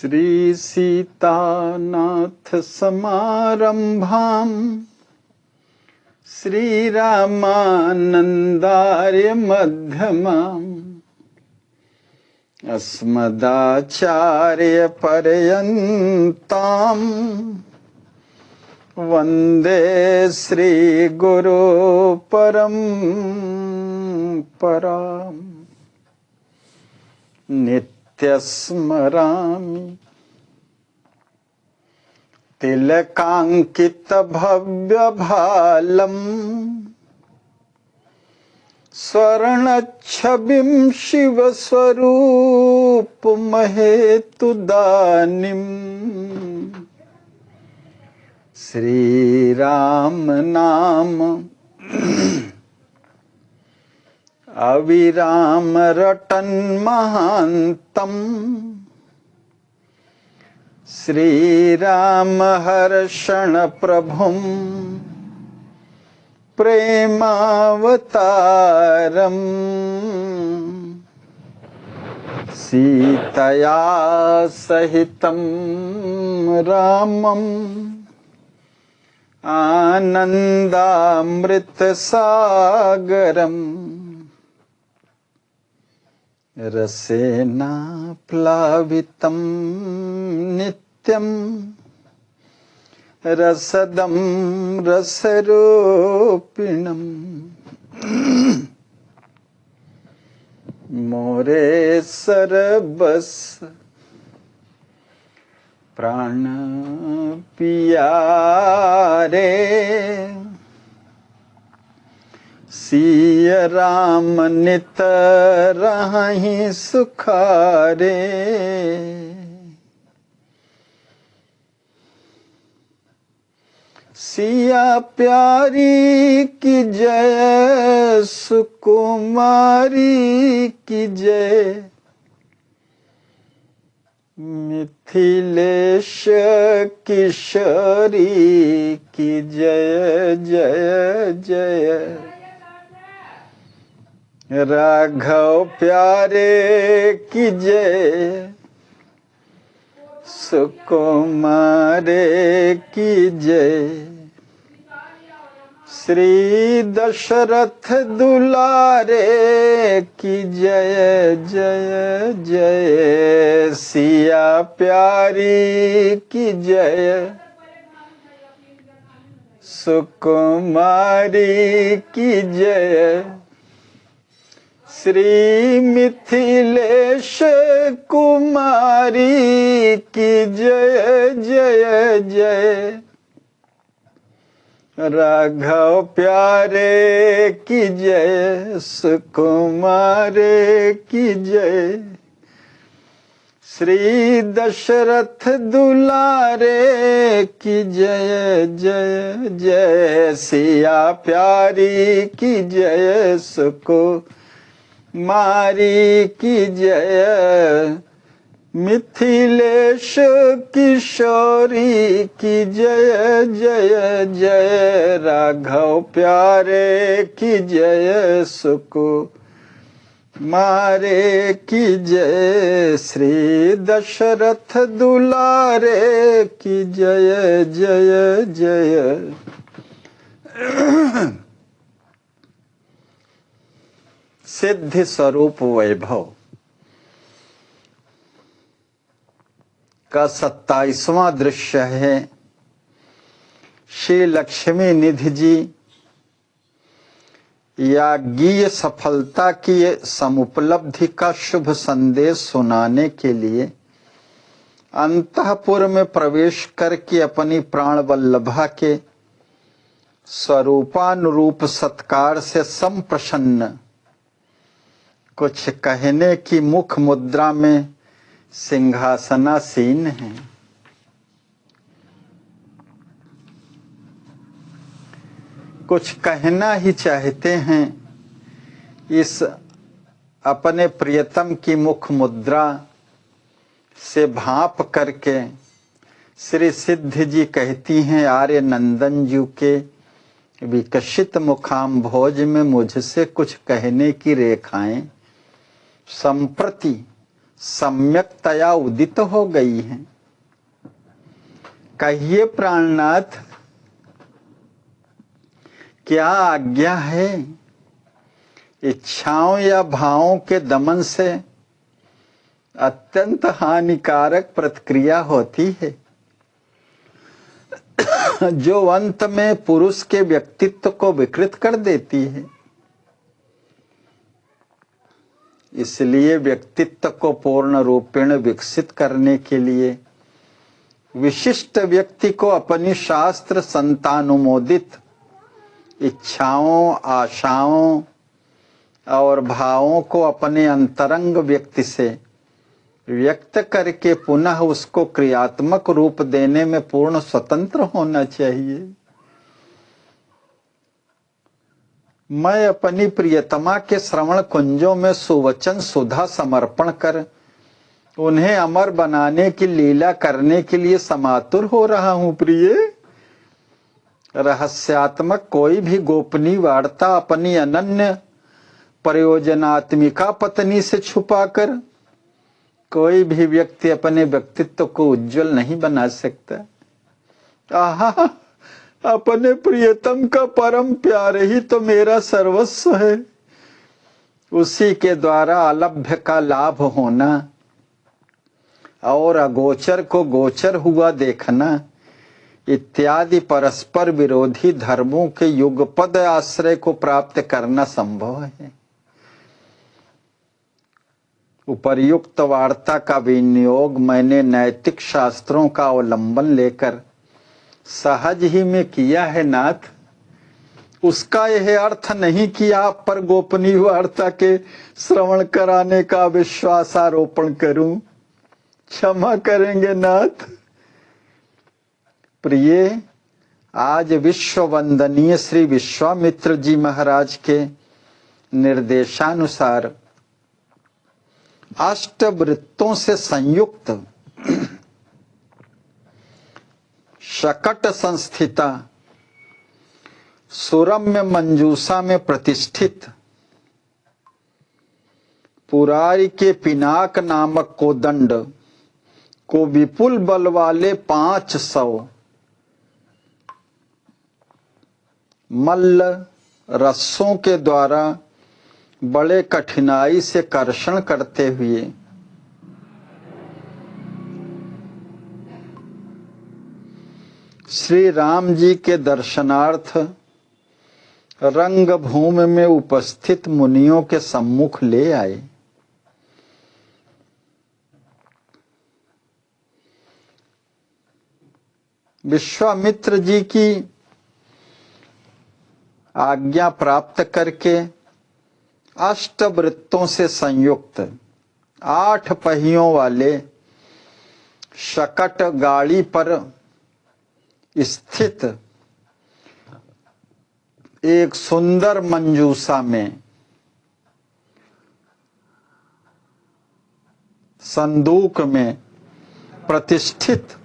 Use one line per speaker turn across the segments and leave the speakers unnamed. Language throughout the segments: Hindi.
श्री सीतानाथ समारंभाम् श्रीरामानन्दार्य मध्यमाम् अस्मदाचार्य पर्यन्ताम् वन्दे श्री गुरु परम्पराम् नित्यस्मरामि तिलकांकित भव्य भालम स्वर्णच्छविं शिव स्वरूप महेतुदानिम् श्रीराम नाम अविराम रटन महांतम श्रीराम हर्षण प्रभुम प्रेमावतारम सीतया सहितं रामम आनंदामृत सागरम रसेना प्लावितं नित्यं रसदं रसरूपिणम् मोरे सरबस प्राण पियारे सिय राम नित रहि सुखारे सिया प्यारी की जय सुकुमारी की जय मिथिलेश किशोरी की जय जय जय राघव प्यारे की जय सुकुमारे की जय श्री दशरथ दुलारे की जय जय जय सिया प्यारी की जय सुकुमारी की जय श्री मिथिलेश कुमारी की जय जय जय राघव प्यारे की जय सुकुमारे की जय श्री दशरथ दुलारे की जय जय जय सिया प्यारी की जय सुकुमारी की जय मिथिलेश किशोरी की जय जय जय राघव प्यारे की जय सुकुमारे की जय श्री दशरथ दुलारे की जय जय जय सिद्धि स्वरूप वैभव का 27वां दृश्य है। श्री लक्ष्मी निधि जी याज्ञीय सफलता की समुपलब्धि का शुभ संदेश सुनाने के लिए अंतःपुर में प्रवेश करके अपनी प्राण वल्लभा के स्वरूपानुरूप सत्कार से संप्रसन्न कुछ कहने की मुख मुद्रा में सिंहासनासीन हैं। कुछ कहना ही चाहते हैं। इस अपने प्रियतम की मुख मुद्रा से भाप करके श्री सिद्धि जी कहती हैं, आर्य नंदन जी के विकसित मुखाम भोज में मुझसे कुछ कहने की रेखाएं संप्रति सम्यकतया उदित हो गई हैं। कहिए प्राणनाथ, क्या आज्ञा है? इच्छाओं या भावों के दमन से अत्यंत हानिकारक प्रतिक्रिया होती है, जो अंत में पुरुष के व्यक्तित्व को विकृत कर देती है। इसलिए व्यक्तित्व को पूर्ण रूपेण विकसित करने के लिए विशिष्ट व्यक्ति को अपनी शास्त्र संतानुमोदित इच्छाओं, आशाओं और भावों को अपने अंतरंग व्यक्ति से व्यक्त करके पुनः उसको क्रियात्मक रूप देने में पूर्ण स्वतंत्र होना चाहिए। मैं अपनी प्रियतमा के श्रवण कुंजों में सुवचन सुधा समर्पण कर उन्हें अमर बनाने की लीला करने के लिए समातुर हो रहा हूं। प्रिय, रहस्यात्मक कोई भी गोपनीय वार्ता अपनी अनन्य प्रयोजनात्मिका पत्नी से छुपाकर कोई भी व्यक्ति अपने व्यक्तित्व को उज्जवल नहीं बना सकता। आहा, अपने प्रियतम का परम प्यार ही तो मेरा सर्वस्व है। उसी के द्वारा अलभ्य का लाभ होना और अगोचर को गोचर हुआ देखना इत्यादि परस्पर विरोधी धर्मों के युगपद आश्रय को प्राप्त करना संभव है। उपर्युक्त वार्ता का विनियोग मैंने नैतिक शास्त्रों का अवलंबन लेकर सहज ही में किया है नाथ। उसका यह अर्थ नहीं कि आप पर गोपनीय वार्ता के श्रवण कराने का विश्वासारोपण करूं। क्षमा करेंगे नाथ। प्रिय, आज विश्व वंदनीय श्री विश्वामित्र जी महाराज के निर्देशानुसार अष्टवृत्तों से संयुक्त शकट संस्थिता सुरम्य मंजूषा में प्रतिष्ठित पुरारी के पिनाक नामक कोदंड को विपुल बल वाले 500 मल्ल रस्सों के द्वारा बड़े कठिनाई से कर्षण करते हुए श्री राम जी के दर्शनार्थ रंगभूमि में उपस्थित मुनियों के सम्मुख ले आए। विश्वामित्र जी की आज्ञा प्राप्त करके अष्टवृत्तों से संयुक्त 8 पहियों वाले शकट गाड़ी पर स्थित एक सुंदर मंजूषा में संदूक में प्रतिष्ठित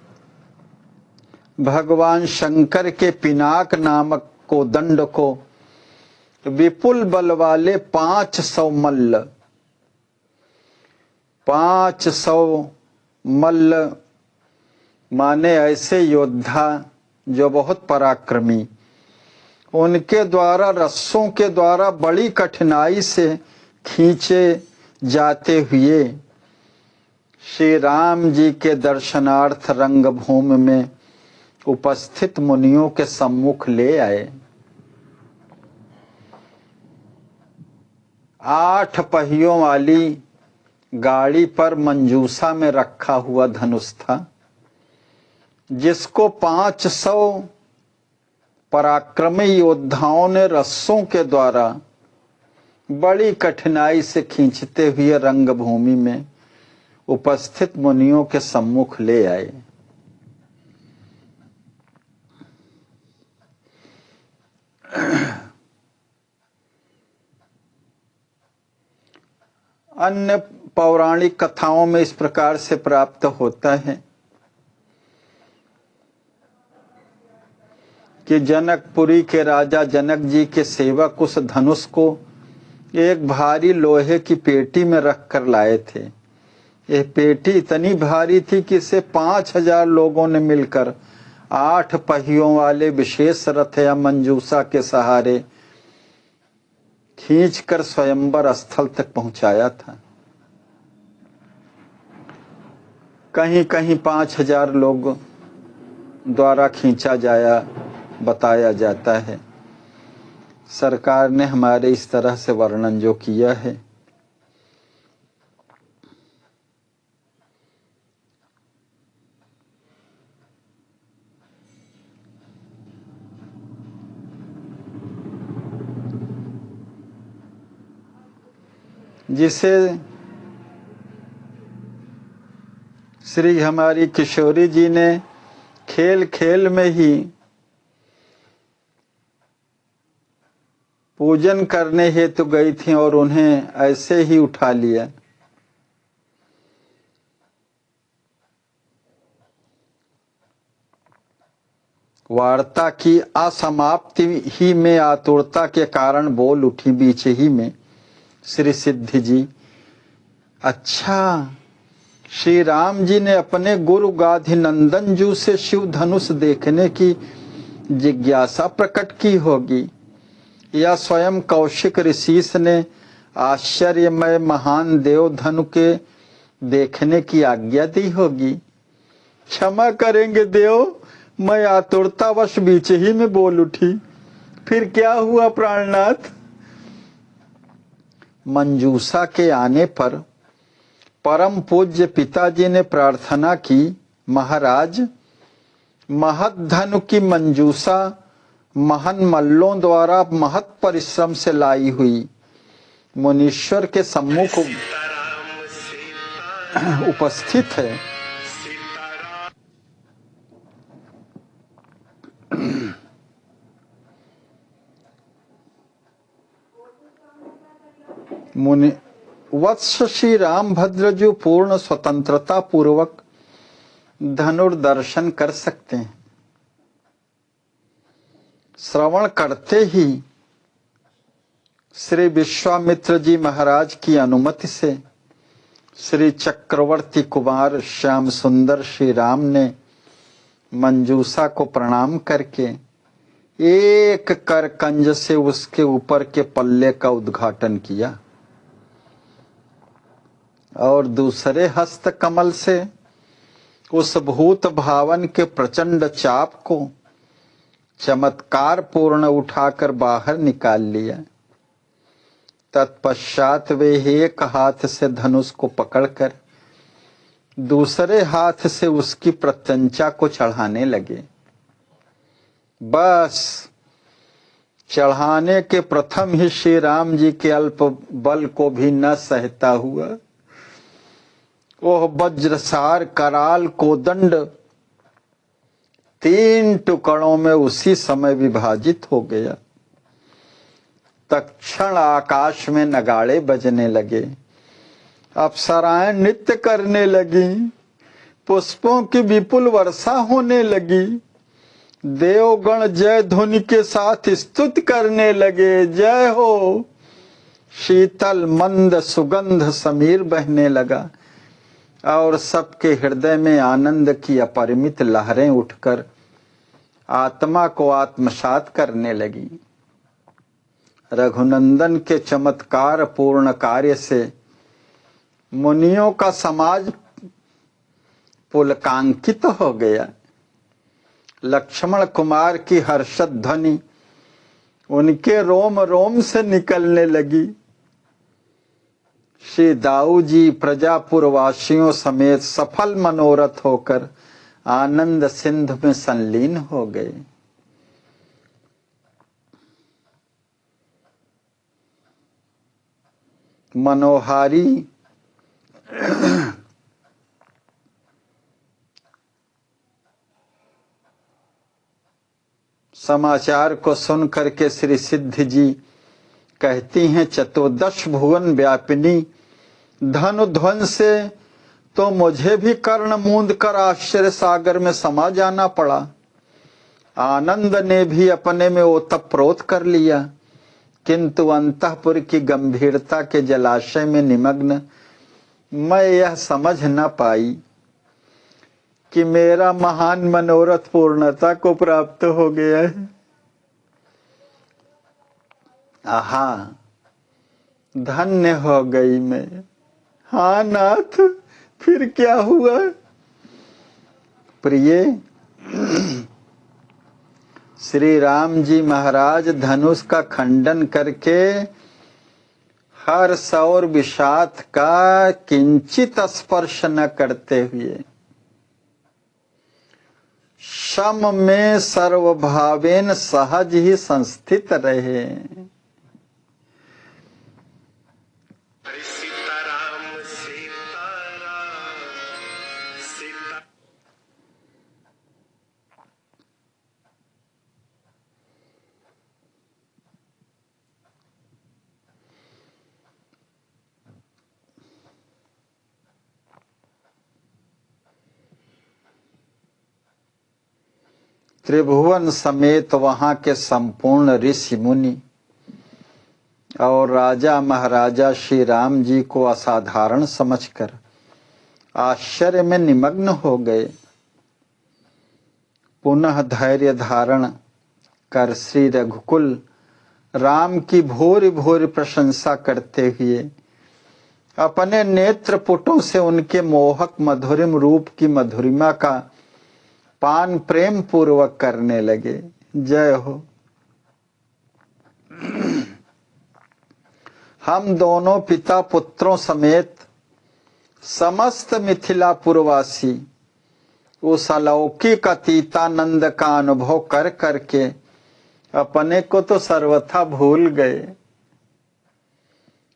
भगवान शंकर के पिनाक नामक कोदंड को विपुल बल वाले 500 मल्ल 500 मल्ल माने ऐसे योद्धा जो बहुत पराक्रमी, उनके द्वारा रस्सों के द्वारा बड़ी कठिनाई से खींचे जाते हुए श्री राम जी के दर्शनार्थ रंगभूमि में उपस्थित मुनियों के सम्मुख ले आए। 8 पहियों वाली गाड़ी पर मंजूषा में रखा हुआ धनुष था, जिसको 500 पराक्रमी योद्धाओं ने रस्सों के द्वारा बड़ी कठिनाई से खींचते हुए रंगभूमि में उपस्थित मुनियों के सम्मुख ले आए। अन्य पौराणिक कथाओं में इस प्रकार से प्राप्त होता है कि जनकपुरी के राजा जनक जी के सेवक उस धनुष को एक भारी लोहे की पेटी में रख कर लाए थे यह पेटी इतनी भारी थी कि इसे 5000 लोगों ने मिलकर 8 पहियों वाले विशेष रथ या मंजूषा के सहारे खींचकर स्वयंवर स्थल तक पहुंचाया था। कहीं कहीं 5000 लोग द्वारा खींचा जाया बताया जाता है। सरकार ने हमारे इस तरह से वर्णन जो किया है, जिसे श्री हमारी किशोरी जी ने खेल खेल में ही पूजन करने हेतु गई थी और उन्हें ऐसे ही उठा लिया। वार्ता की असमाप्ति ही में आतुरता के कारण बोल उठी बीच ही में श्री सिद्धि जी, अच्छा, श्री राम जी ने अपने गुरु गाधिनंदन जू से शिव धनुष देखने की जिज्ञासा प्रकट की होगी, या स्वयं कौशिक ऋषिस ने आश्चर्यमय महान देव धनु के देखने की आज्ञा दी होगी। क्षमा करेंगे देव, मैं आतुरतावश बीच ही में बोल उठी। फिर क्या हुआ प्राणनाथ? मंजूषा के आने पर परम पूज्य पिताजी ने प्रार्थना की, महाराज, महत धनु की मंजूषा महान मल्लों द्वारा महत परिश्रम से लाई हुई मुनीश्वर के सम्मुख उपस्थित है। मुनि वत्स श्री रामभद्र जो पूर्ण स्वतंत्रता पूर्वक धनुर्दर्शन कर सकते हैं। श्रवण करते ही श्री विश्वामित्र जी महाराज की अनुमति से श्री चक्रवर्ती कुमार श्याम सुंदर श्री राम ने मंजूषा को प्रणाम करके एक कर कंज से उसके ऊपर के पल्ले का उद्घाटन किया और दूसरे हस्त कमल से उस भूत भावन के प्रचंड चाप को चमत्कार पूर्ण उठाकर बाहर निकाल लिया। तत्पश्चात वे एक हाथ से धनुष को पकड़कर दूसरे हाथ से उसकी प्रत्यंचा को चढ़ाने लगे। बस चढ़ाने के प्रथम ही श्री राम जी के अल्प बल को भी न सहता हुआ वह वज्रसार कराल कोदंड 3 टुकड़ों में उसी समय विभाजित हो गया। तत्क्षण आकाश में नगाड़े बजने लगे, अप्सराएं नृत्य करने लगी, पुष्पों की विपुल वर्षा होने लगी, देवगण जय ध्वनि के साथ स्तुति करने लगे, जय हो। शीतल मंद सुगंध समीर बहने लगा और सबके हृदय में आनंद की अपरिमित लहरें उठकर आत्मा को आत्मसात करने लगी। रघुनंदन के चमत्कार पूर्ण कार्य से मुनियों का समाज पुलकांकित हो गया। लक्ष्मण कुमार की हर्षद ध्वनि उनके रोम रोम से निकलने लगी। श्री दाऊ जी प्रजापुर वासियों समेत सफल मनोरथ होकर आनंद सिंधु में संलीन हो गए। मनोहारी समाचार को सुन करके श्री सिद्धि जी कहती हैं, चतुर्दश भुवन व्यापिनी धनु ध्वन से तो मुझे भी कर्ण मूंद कर आश्चर्य सागर में समा जाना पड़ा। आनंद ने भी अपने में ओतप्रोत कर लिया, किंतु अंतःपुर की गंभीरता के जलाशय में निमग्न मैं यह समझ न पाई कि मेरा महान मनोरथ पूर्णता को प्राप्त हो गया है। आहा, धन्य हो गई मैं। हाँ नाथ, फिर क्या हुआ? प्रिय, श्री राम जी महाराज धनुष का खंडन करके हर्ष और विषाद का किंचित स्पर्श न करते हुए सम में सर्वभावेन सहज ही संस्थित रहे।
सीताराम सीताराम सीता।
त्रिभुवन समेत वहां के संपूर्ण ऋषि मुनि और राजा महाराजा श्री राम जी को असाधारण समझकर आश्चर्य में निमग्न हो गए। पुनः धैर्य धारण कर श्री रघुकुल राम की भोरी भोरी प्रशंसा करते हुए अपने नेत्र पुटों से उनके मोहक मधुरिम रूप की मधुरिमा का पान प्रेम पूर्वक करने लगे। जय हो। हम दोनों पिता पुत्रों समेत समस्त मिथिलापुरवासी उस अलौकिक अतीतानंद का अनुभव कर करके अपने को तो सर्वथा भूल गए।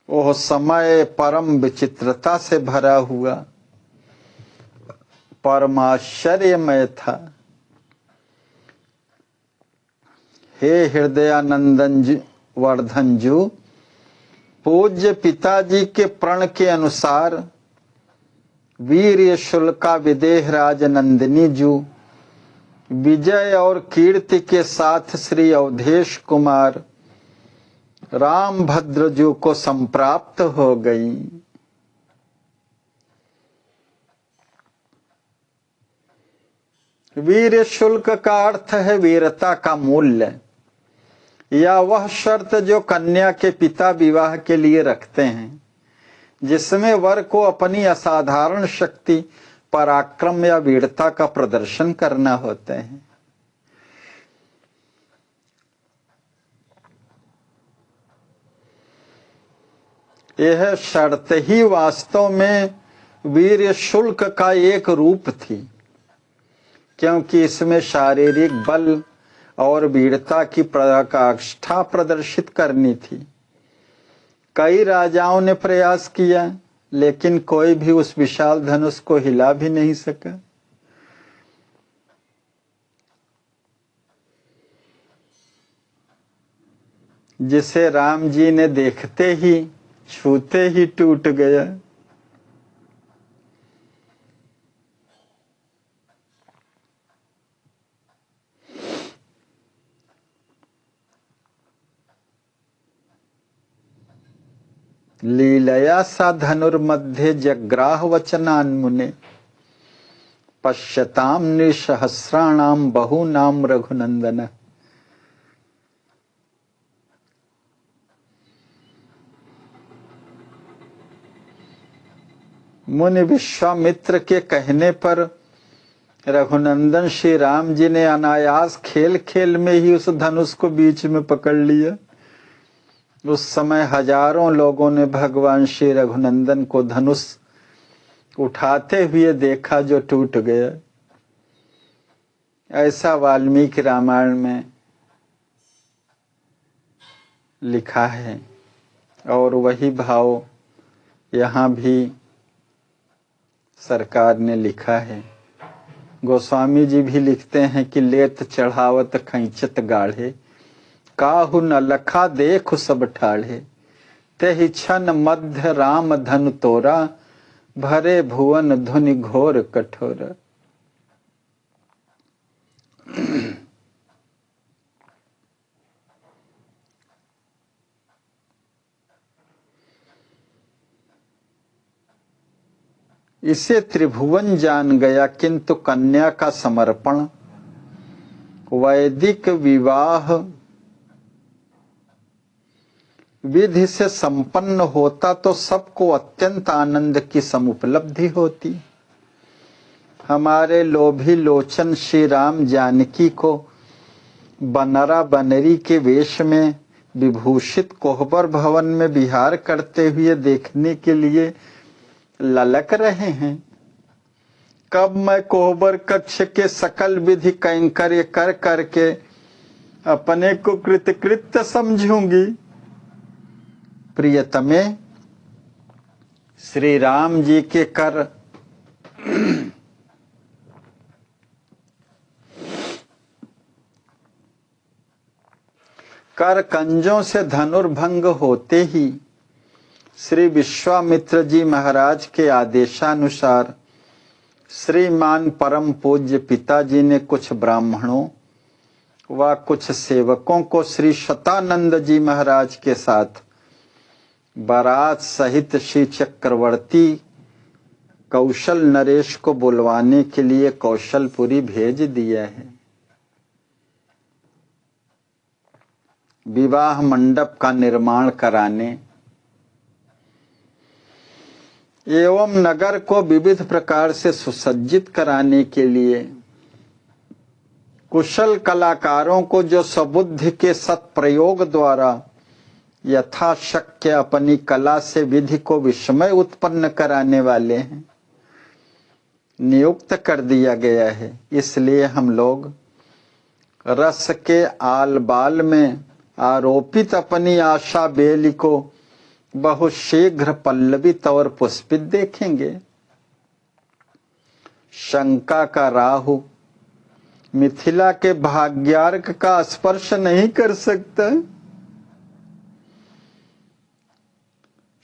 वह समय परम विचित्रता से भरा हुआ परमाश्चर्यमय था। हे हृदयानंदन वर्धन जू, पूज्य पिताजी के प्रण के अनुसार वीर शुल्का विदेह राज नंदिनी जू विजय और कीर्ति के साथ श्री अवधेश कुमार राम भद्र जू को संप्राप्त हो गई। वीर शुल्क का अर्थ है वीरता का मूल्य, या वह शर्त जो कन्या के पिता विवाह के लिए रखते हैं, जिसमें वर को अपनी असाधारण शक्ति, पराक्रम या वीरता का प्रदर्शन करना होता है। यह शर्त ही वास्तव में वीर शुल्क का एक रूप थी, क्योंकि इसमें शारीरिक बल और वीरता की पराकाष्ठा प्रदर्शित करनी थी। कई राजाओं ने प्रयास किया, लेकिन कोई भी उस विशाल धनुष को हिला भी नहीं सका। जिसे राम जी ने देखते ही छूते ही टूट गया। लीलया सा धनुर्मध्ये जग्राह वचनान्मुने पश्यताम निसहस्राणाम बहुनाम रघुनंदन। मुनि विश्वामित्र के कहने पर रघुनंदन श्री राम जी ने अनायास खेल खेल में ही उस धनुष को बीच में पकड़ लिया। उस समय हजारों लोगों ने भगवान श्री रघुनंदन को धनुष उठाते हुए देखा जो टूट गया। ऐसा वाल्मीकि रामायण में लिखा है, और वही भाव यहाँ भी सरकार ने लिखा है। गोस्वामी जी भी लिखते हैं कि लेत चढ़ावत खैंचत गाढ़े, काहु न लखा देखु सब ठाढ़े, तेहि क्षण मध्य राम धनु तोरा, भरे भुवन धुनि घोर कठोर। इसे त्रिभुवन जान गया, किंतु कन्या का समर्पण वैदिक विवाह विधि से संपन्न होता तो सबको अत्यंत आनंद की समुपलब्धि होती। हमारे लोभी लोचन श्री राम जानकी को बनरा बनरी के वेश में विभूषित कोहबर भवन में विहार करते हुए देखने के लिए ललक रहे हैं। कब मैं कोहबर कक्ष के सकल विधि कैंकर्य कर करके अपने को कृतकृत्य समझूंगी। प्रियतमे, श्री राम जी के कर कंजों से धनुर्भंग होते ही श्री विश्वामित्र जी महाराज के आदेशानुसार श्रीमान परम पूज्य पिताजी ने कुछ ब्राह्मणों व कुछ सेवकों को श्री शतानंद जी महाराज के साथ बारात सहित श्री चक्रवर्ती कौशल नरेश को बुलवाने के लिए कौशलपुरी भेज दिया है। विवाह मंडप का निर्माण कराने एवं नगर को विविध प्रकार से सुसज्जित कराने के लिए कुशल कलाकारों को जो सबुद्धि के सत्प्रयोग द्वारा यथाशक्य अपनी कला से विधि को विस्मय उत्पन्न कराने वाले हैं, नियुक्त कर दिया गया है। इसलिए हम लोग रस के आल बाल में आरोपित अपनी आशा बेली को बहुत शीघ्र पल्लवित और पुष्पित देखेंगे। शंका का राहु मिथिला के भाग्यार्क का स्पर्श नहीं कर सकता।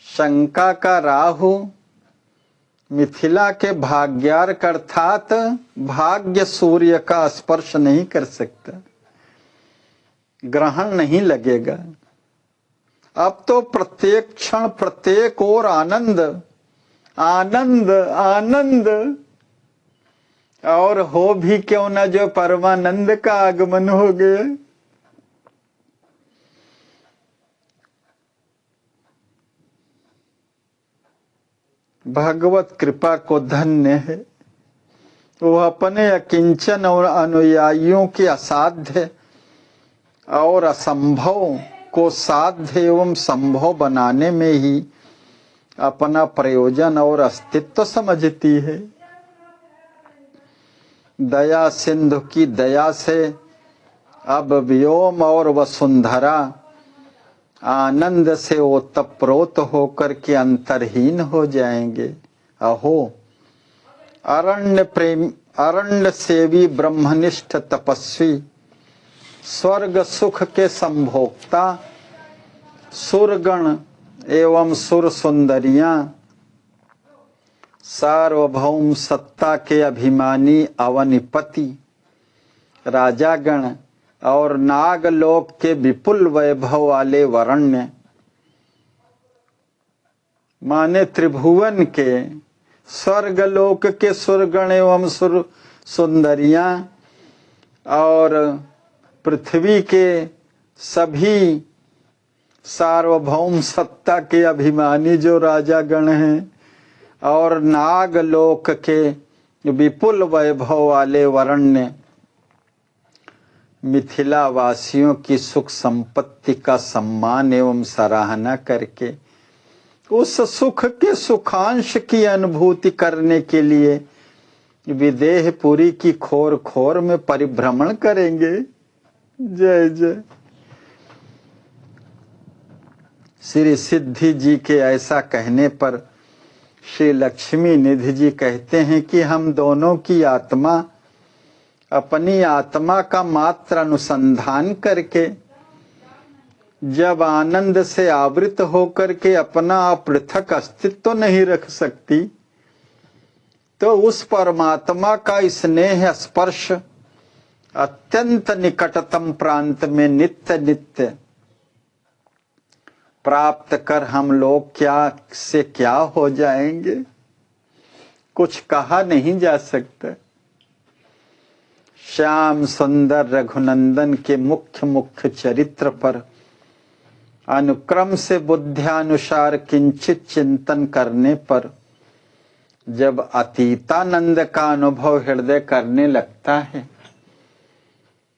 शंका का राहु मिथिला के भाग्यार्क अर्थात भाग्य सूर्य का स्पर्श नहीं कर सकता, ग्रहण नहीं लगेगा। अब तो प्रत्येक क्षण प्रत्येक ओर आनंद आनंद आनंद, और हो भी क्यों न जो परमानंद का आगमन हो गया। भगवत कृपा को धन्य है, वो अपने अकिंचन और अनुयायियों के असाध्य और असंभव को साध्य एवं संभव बनाने में ही अपना प्रयोजन और अस्तित्व समझती है। दया सिंधु की दया से अब व्योम और वसुंधरा आनंद से ओतप्रोत होकर के अंतरहीन हो जाएंगे। अहो, अरण्य सेवी ब्रह्मनिष्ठ तपस्वी स्वर्ग सुख के संभोक्ता सुरगण एवं सुर सुंदरियां सार्वभौम सत्ता के अभिमानी अवनिपति राजागण और नागलोक के विपुल वैभव वाले वरण्य माने त्रिभुवन के स्वर्गलोक के सुरगण एवं सुर सुंदरियां और पृथ्वी के सभी सार्वभौम सत्ता के अभिमानी जो राजागण हैं और नागलोक के विपुल वैभव वाले वरण्य मिथिला वासियों की सुख संपत्ति का सम्मान एवं सराहना करके उस सुख के सुखांश की अनुभूति करने के लिए विदेहपुरी की खोर खोर में परिभ्रमण करेंगे। जय जय। श्री सिद्धि जी के ऐसा कहने पर श्री लक्ष्मी निधि जी कहते हैं कि हम दोनों की आत्मा अपनी आत्मा का मात्र अनुसंधान करके जब आनंद से आवृत होकर के अपना अपृथक अस्तित्व नहीं रख सकती, तो उस परमात्मा का स्नेह स्पर्श अत्यंत निकटतम प्रांत में नित्य नित्य प्राप्त कर हम लोग क्या से क्या हो जाएंगे। कुछ कहा नहीं जा सकता। श्याम सुंदर रघुनंदन के मुख्य मुख्य चरित्र पर अनुक्रम से बुद्ध्यानुसार किंचित चिंतन करने पर जब अतीतानंद का अनुभव हृदय करने लगता है,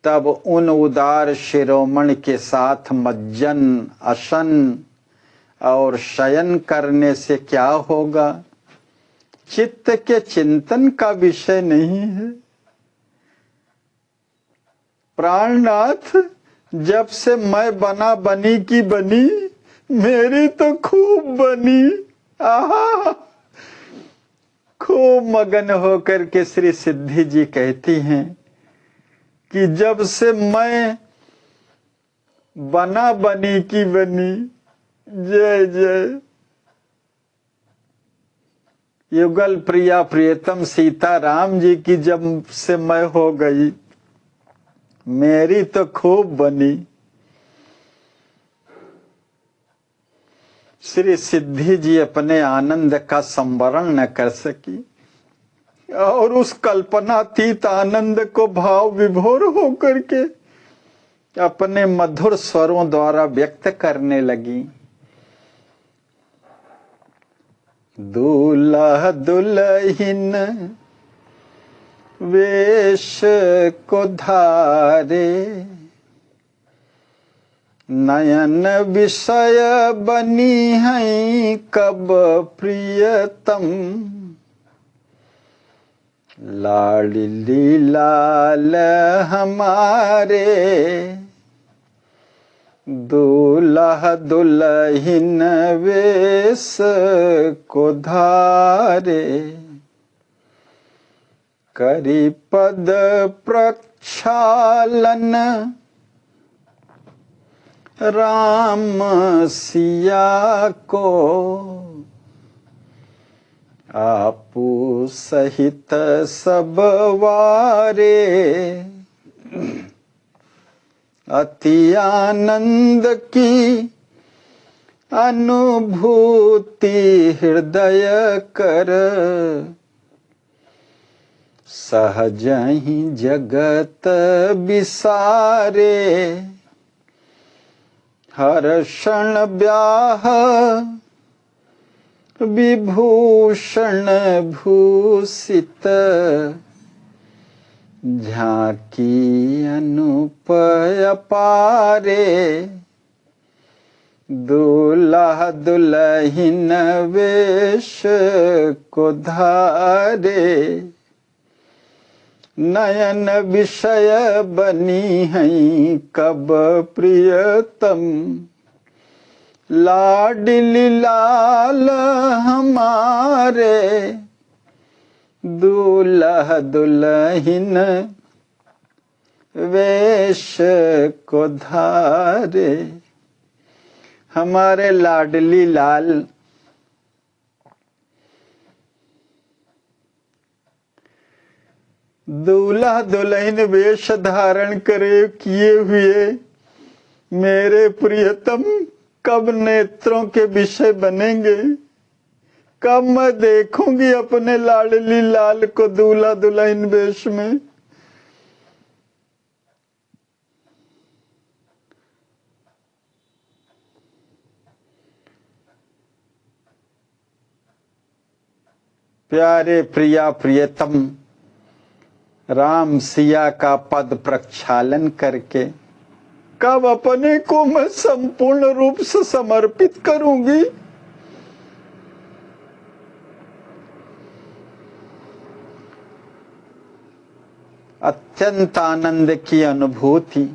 तब उन उदार शिरोमणि के साथ मज्जन, असन और शयन करने से क्या होगा, चित्त के चिंतन का विषय नहीं है। प्राणनाथ, जब से मैं बना बनी की बनी, मेरी तो खूब बनी। आहा, खूब मगन होकर के श्री सिद्धि जी कहती हैं कि जब से मैं बना बनी की बनी, जय जय। युगल प्रिया प्रियतम सीता राम जी की जब से मैं हो गई, मेरी तो खूब बनी। श्री सिद्धि जी अपने आनंद का संवरण न कर सकी और उस कल्पनातीत आनंद को भाव विभोर होकर के अपने मधुर स्वरों द्वारा व्यक्त करने लगी। दूल्हा दुल्हन वेश को धारे, नयन विषय बनी है कब प्रियतम। लाडली लाल हमारे, दूल्हा दुल्हन वेश को धारे। करी पद प्रक्षालन राम सिया को, आपू सहित सब वारे। अति आनंद की अनुभूति हृदय कर, सहज ही जगत विसारे। हर्षण ब्याह विभूषण भूषित, झांकी अनुपय पारे। दूल्हा दुल्हन वेश को धारे, नयन विषय बनी है कब प्रियतम। लाडली लाल हमारे, दूल्हा दुल्हन वेश को धारे। हमारे लाडली लाल दूल्हा दुल्हन वेश धारण करे किए हुए मेरे प्रियतम कब नेत्रों के विषय बनेंगे, कब मैं देखूंगी अपने लाडली लाल को दूल्हा दुल्हन वेश में। प्यारे प्रिया प्रियतम राम सिया का पद प्रक्षालन करके कब अपने को मैं संपूर्ण रूप से समर्पित करूंगी। अत्यंत आनंद की अनुभूति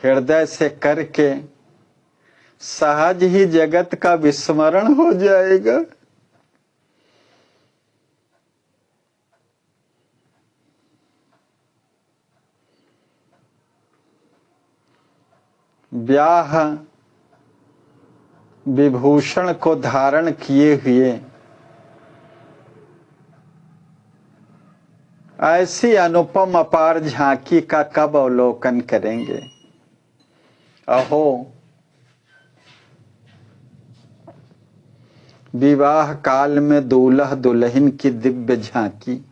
हृदय से करके सहज ही जगत का विस्मरण हो जाएगा। ब्याह विभूषण को धारण किए हुए ऐसी अनुपम अपार झांकी का कब अवलोकन करेंगे। अहो, विवाह काल में दूल्हा दुल्हन की दिव्य झांकी,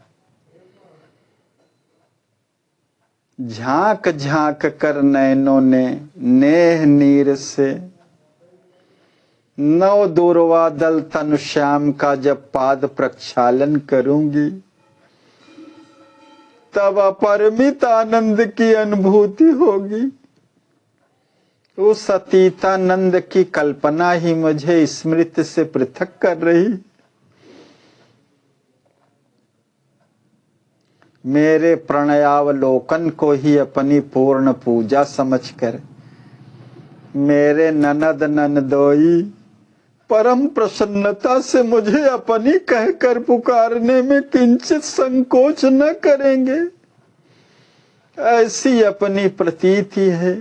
झांक झांक कर नैनों ने नेह नीर से, नव दूरवा दल तनु श्याम का जब पाद प्रक्षालन करूंगी, तब अपरिमित आनंद की अनुभूति होगी। उस अतीतानंद की कल्पना ही मुझे स्मृति से पृथक कर रही। मेरे प्रणयावलोकन को ही अपनी पूर्ण पूजा समझकर मेरे ननद ननदोई परम प्रसन्नता से मुझे अपनी कहकर पुकारने में किंचित संकोच न करेंगे। ऐसी अपनी प्रतीति है,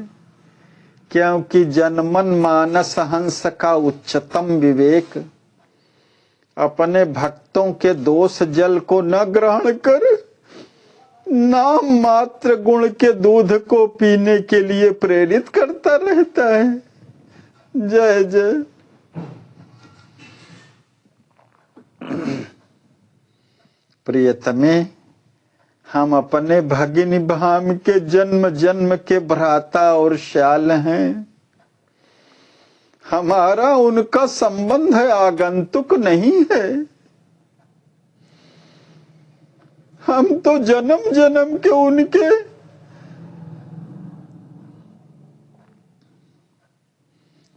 क्योंकि जनमन मानस हंस का उच्चतम विवेक अपने भक्तों के दोष जल को न ग्रहण कर नाम मात्र गुण के दूध को पीने के लिए प्रेरित करता रहता है। जय जय। प्रियतमे, हम अपने भगिनी भाम के जन्म जन्म के भ्राता और श्याल हैं। हमारा उनका संबंध आगंतुक नहीं है। हम तो जन्म जन्म के उनके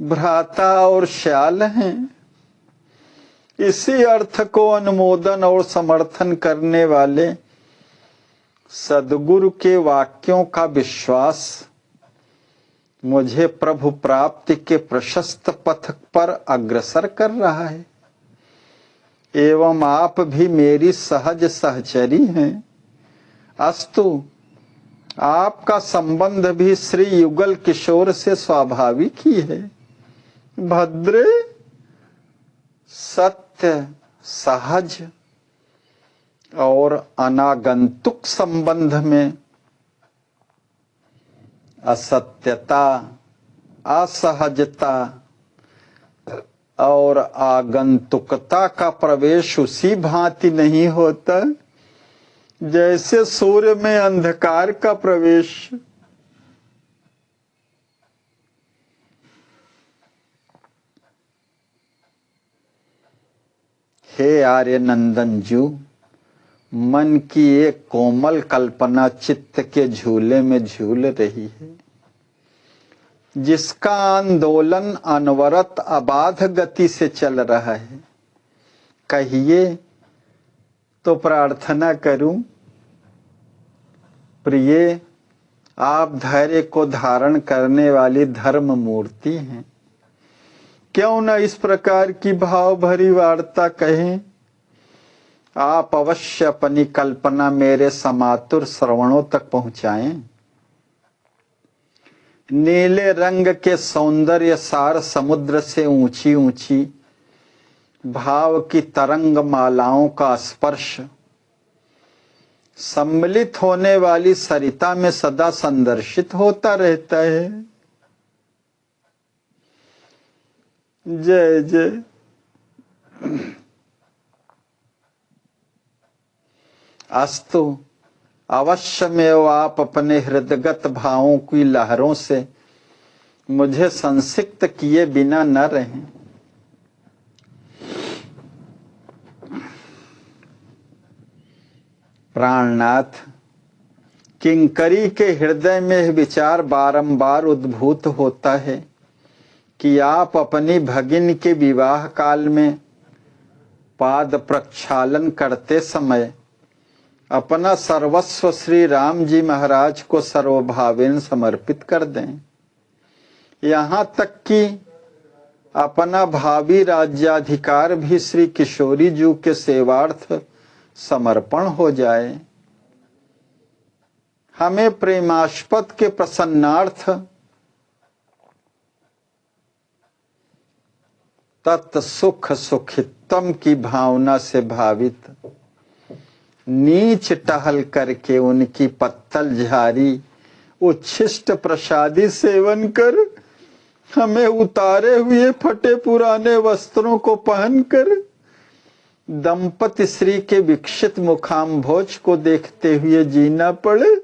भ्राता और श्याल हैं। इसी अर्थ को अनुमोदन और समर्थन करने वाले सद्गुरु के वाक्यों का विश्वास मुझे प्रभु प्राप्ति के प्रशस्त पथ पर अग्रसर कर रहा है। एवं आप भी मेरी सहज सहचरी हैं। अस्तु, आपका संबंध भी श्री युगल किशोर से स्वाभाविक ही है। भद्रे, सत्य, सहज और अनागंतुक संबंध में असत्यता, असहजता और आगंतुकता का प्रवेश उसी भांति नहीं होता जैसे सूर्य में अंधकार का प्रवेश। हे आर्य नंदन जू, मन की एक कोमल कल्पना चित्त के झूले में झूल रही है, जिसका आंदोलन अनवरत अबाध गति से चल रहा है। कहिए तो प्रार्थना करूं। प्रिय, आप धैर्य को धारण करने वाली धर्म मूर्ति हैं। क्यों न इस प्रकार की भाव भरी वार्ता कहें। आप अवश्य अपनी कल्पना मेरे समातुर श्रवणों तक पहुंचाएं। नीले रंग के सौंदर्य सार समुद्र से ऊंची ऊंची भाव की तरंग मालाओं का स्पर्श सम्मिलित होने वाली सरिता में सदा संदर्शित होता रहता है। जय जय। अस्तु, अवश्यमेव आप अपने हृदयगत भावों की लहरों से मुझे संसिक्त किए बिना न रहें। प्राणनाथ, किंकरी के हृदय में विचार बारंबार उद्भूत होता है कि आप अपनी भगिनी के विवाह काल में पाद प्रक्षालन करते समय अपना सर्वस्व श्री राम जी महाराज को सर्वभावेन समर्पित कर दें। यहाँ तक कि अपना भावी राज्याधिकार भी श्री किशोरी जी के सेवार्थ समर्पण हो जाए। हमें प्रेमास्पद के प्रसन्नार्थ तत् सुख सुखित्तम की भावना से भावित नीच टहल करके उनकी पत्तल झारी उच्छिष्ट प्रसादी सेवन कर हमें उतारे हुए फटे पुराने वस्त्रों को पहनकर दंपति श्री के विकसित मुखाम्भोज को देखते हुए जीना पड़े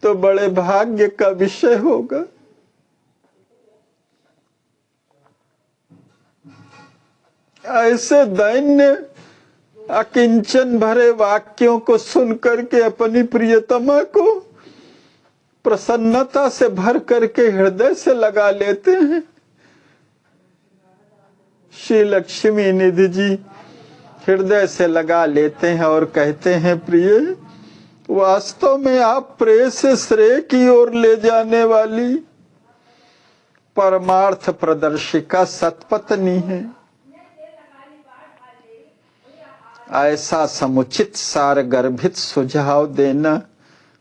तो बड़े भाग्य का विषय होगा। ऐसे दैन्य अकिंचन भरे वाक्यों को सुनकर के अपनी प्रियतमा को प्रसन्नता से भर करके हृदय से लगा लेते हैं। श्री लक्ष्मी निधि जी हृदय से लगा लेते हैं और कहते हैं, प्रिय, वास्तव में आप प्रेय से श्रेय की ओर ले जाने वाली परमार्थ प्रदर्शिका सतपत्नी है। ऐसा समुचित सार गर्भित सुझाव देना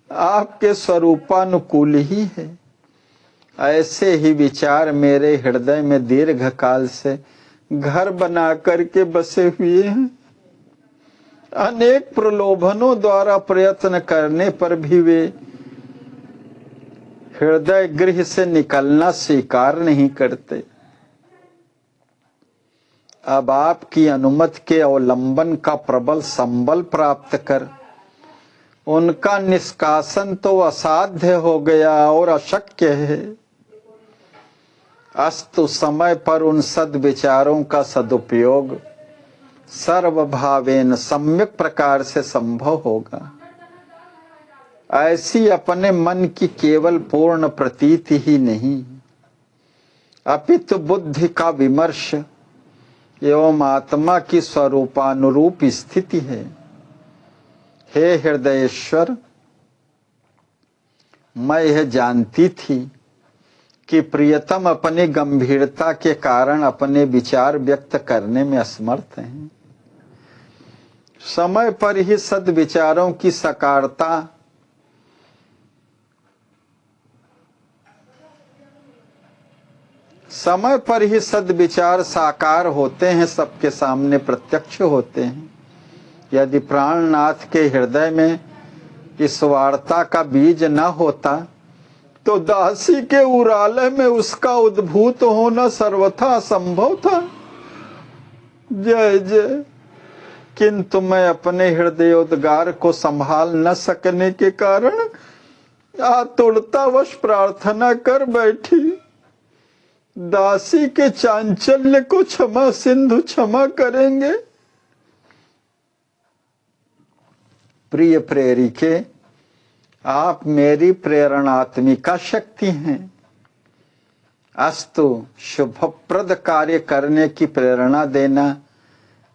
आपके स्वरूपानुकूल ही है। ऐसे ही विचार मेरे हृदय में दीर्घ काल से घर बना करके बसे हुए हैं। अनेक प्रलोभनों द्वारा प्रयत्न करने पर भी वे हृदय गृह से निकलना स्वीकार नहीं करते। अब आपकी अनुमति के अवलंबन का प्रबल संबल प्राप्त कर उनका निष्कासन तो असाध्य हो गया और अशक्य है। अस्तु समय पर उन सद्विचारों का सदुपयोग सर्वभावेन सम्यक प्रकार से संभव होगा। ऐसी अपने मन की केवल पूर्ण प्रतीति ही नहीं, अपितु बुद्धि का विमर्श एवं आत्मा की स्वरूपानुरूप स्थिति है। हे हृदयेश्वर, मैं यह जानती थी कि प्रियतम अपनी गंभीरता के कारण अपने विचार व्यक्त करने में असमर्थ हैं। समय पर ही सद्विचारों की साकारता समय पर ही सद्विचार साकार होते हैं, सबके सामने प्रत्यक्ष होते हैं। यदि प्राणनाथ के हृदय में इस वार्ता का बीज न होता तो दासी के उराले में उसका उद्भूत होना सर्वथा असंभव था। जय जय। किंतु मैं अपने हृदयोद्गार को संभाल न सकने के कारण आतुरतावश प्रार्थना कर बैठी। दासी के चांचल्य को क्षमा सिंधु क्षमा करेंगे। प्रिय प्रेरिके, आप मेरी प्रेरणात्मिका शक्ति हैं। अस्तु, शुभप्रद कार्य करने की प्रेरणा देना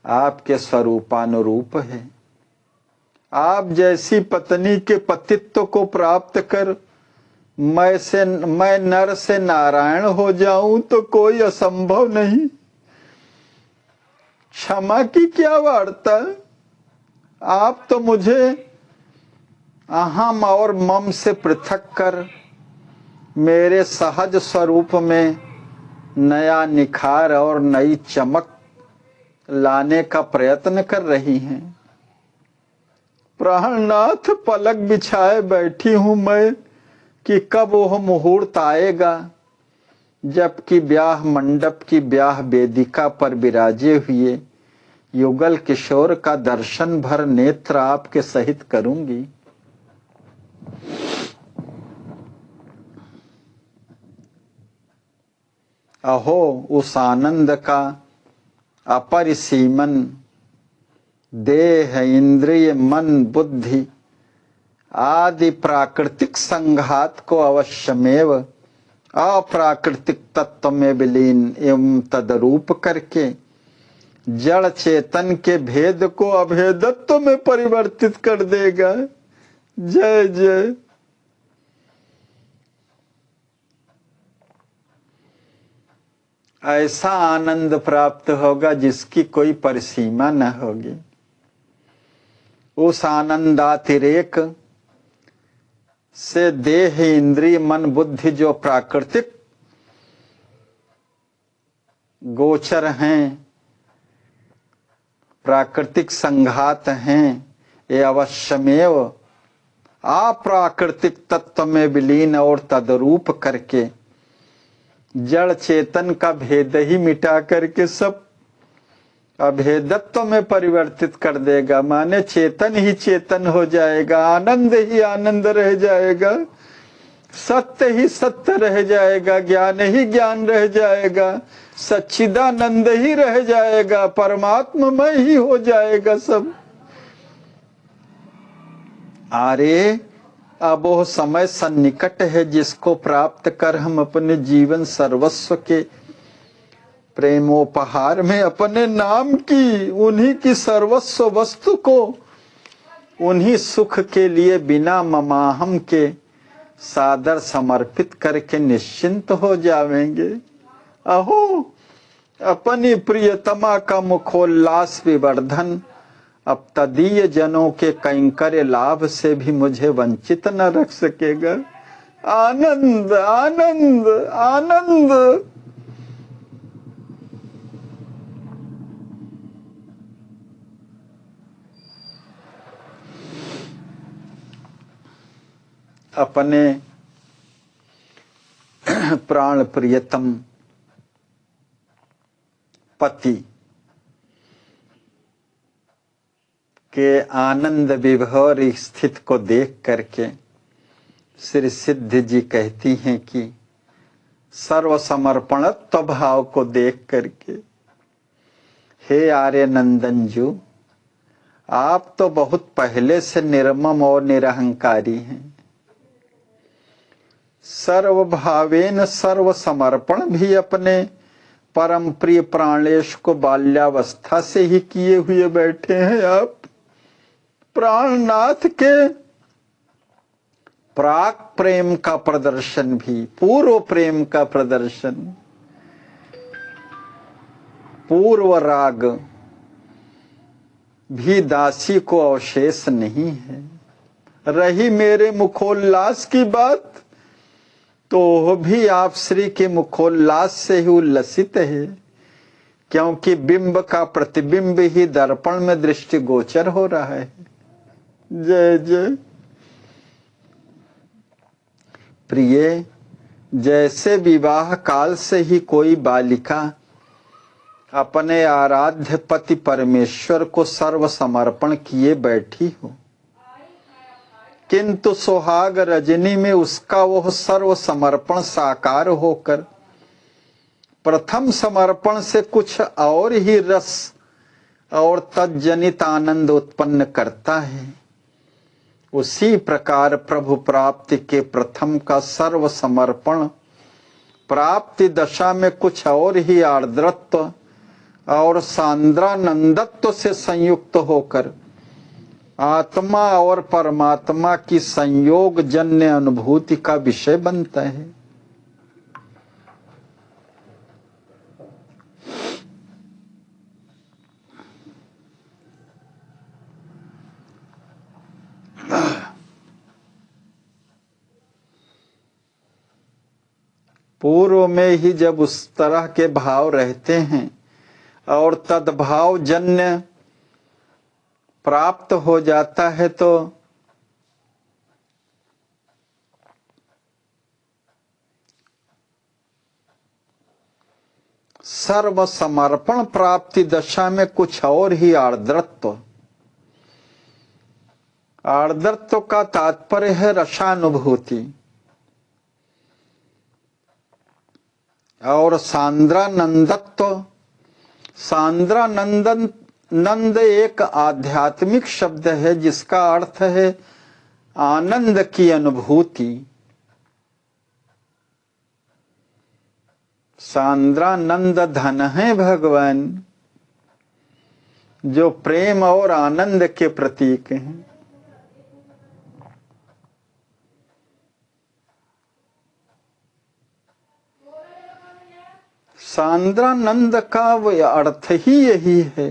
आपके स्वरूपानुरूप है। आप जैसी पत्नी के पतित्व को प्राप्त कर मैं नर से नारायण हो जाऊं तो कोई असंभव नहीं। क्षमा की क्या वार्ता, आप तो मुझे अहम और मम से पृथक कर मेरे सहज स्वरूप में नया निखार और नई चमक लाने का प्रयत्न कर रही हैं। प्राणनाथ, पलक बिछाए बैठी हूं मैं कि कब वह मुहूर्त आएगा जबकि ब्याह मंडप की ब्याह वेदिका पर विराजे हुए युगल किशोर का दर्शन भर नेत्र आपके सहित करूंगी। अहो, उस आनंद का अपरिसीमन देह इंद्रिय मन बुद्धि आदि प्राकृतिक संघात को अवश्यमेव अप्राकृतिक तत्व में विलीन एवं तदरूप करके जड़ चेतन के भेद को अभेदत्व में परिवर्तित कर देगा। जय जय। ऐसा आनंद प्राप्त होगा जिसकी कोई परिसीमा न होगी। उस आनंदातिरेक से देह इंद्रिय मन बुद्धि जो प्राकृतिक गोचर हैं, प्राकृतिक संघात हैं, ये अवश्यमेव अप्राकृतिक तत्व में विलीन और तदरूप करके जड़ चेतन का भेद ही मिटा करके सब अभेदत्व में परिवर्तित कर देगा। माने चेतन ही चेतन हो जाएगा, आनंद ही आनंद रह जाएगा, सत्य ही सत्य रह जाएगा, ज्ञान ही ज्ञान रह जाएगा, सच्चिदानंद ही रह जाएगा, परमात्ममय ही हो जाएगा सब। अरे अब वो समय सन्निकट है जिसको प्राप्त कर हम अपने जीवन सर्वस्व के प्रेमोपहार में अपने नाम की, उन्हीं की सर्वस्व वस्तु को, उन्हीं सुख के लिए बिना ममाहम के सादर समर्पित करके निश्चिंत हो जावेंगे। अहो अपनी प्रियतमा का मुखोल्लास विवर्धन अब तदीय जनों के कैंकर्य लाभ से भी मुझे वंचित न रख सकेगा। आनंद आनंद आनंद। अपने प्राण प्रियतम पति के आनंद विभोर स्थिति को देख करके श्री सिद्ध जी कहती हैं कि सर्व समर्पणत्व भाव को देख करके, हे आर्य नंदन जी, आप तो बहुत पहले से निर्मम और निरहंकारी हैं। सर्वभावेन सर्व समर्पण भी अपने परम प्रिय प्राणेश को बाल्यावस्था से ही किए हुए बैठे हैं। आप प्राणनाथ के प्राक प्रेम का प्रदर्शन भी, पूर्व प्रेम का प्रदर्शन, पूर्व राग भी दासी को अवशेष नहीं है। रही मेरे मुखोल्लास की बात, तो भी आप श्री के मुखोल्लास से ही उल्लसित है, क्योंकि बिंब का प्रतिबिंब ही दर्पण में दृष्टि गोचर हो रहा है। जय जय। प्रिय, जैसे विवाह काल से ही कोई बालिका अपने आराध्य पति परमेश्वर को सर्व समर्पण किए बैठी हो, किंतु सुहाग रजनी में उसका वह सर्व समर्पण साकार होकर प्रथम समर्पण से कुछ और ही रस और तज्जनित आनंद उत्पन्न करता है, उसी प्रकार प्रभु प्राप्ति के प्रथम का सर्व समर्पण प्राप्ति दशा में कुछ और ही आर्द्रत्व और सांद्रानंदत्व से संयुक्त होकर आत्मा और परमात्मा की संयोग जन्य अनुभूति का विषय बनता है। पूर्व में ही जब उस तरह के भाव रहते हैं और तद्भाव जन्य प्राप्त हो जाता है, तो सर्व समर्पण प्राप्ति दशा में कुछ और ही आर्द्रत्व, आर्द्रत्व का तात्पर्य है रसानुभूति, और सांद्रानंदत्व, सांद्रानंदन नंद एक आध्यात्मिक शब्द है जिसका अर्थ है आनंद की अनुभूति। सांद्रानंद धन है भगवान, जो प्रेम और आनंद के प्रतीक हैं। सांद्रानंद का वह अर्थ ही यही है,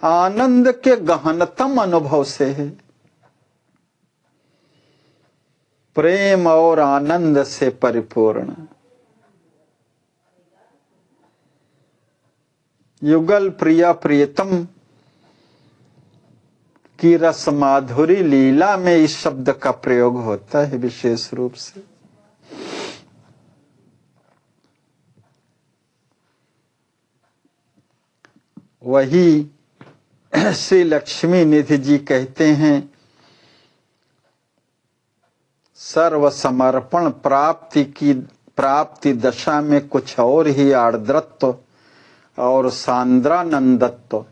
आनंद के गहनतम अनुभव से है, प्रेम और आनंद से परिपूर्ण। युगल प्रिया प्रियतम की रस माधुरी लीला में इस शब्द का प्रयोग होता है विशेष रूप से। वही श्री लक्ष्मी निधि जी कहते हैं, सर्व समर्पण प्राप्ति दशा में कुछ और ही आर्द्रत्व और सांद्रानंदत्व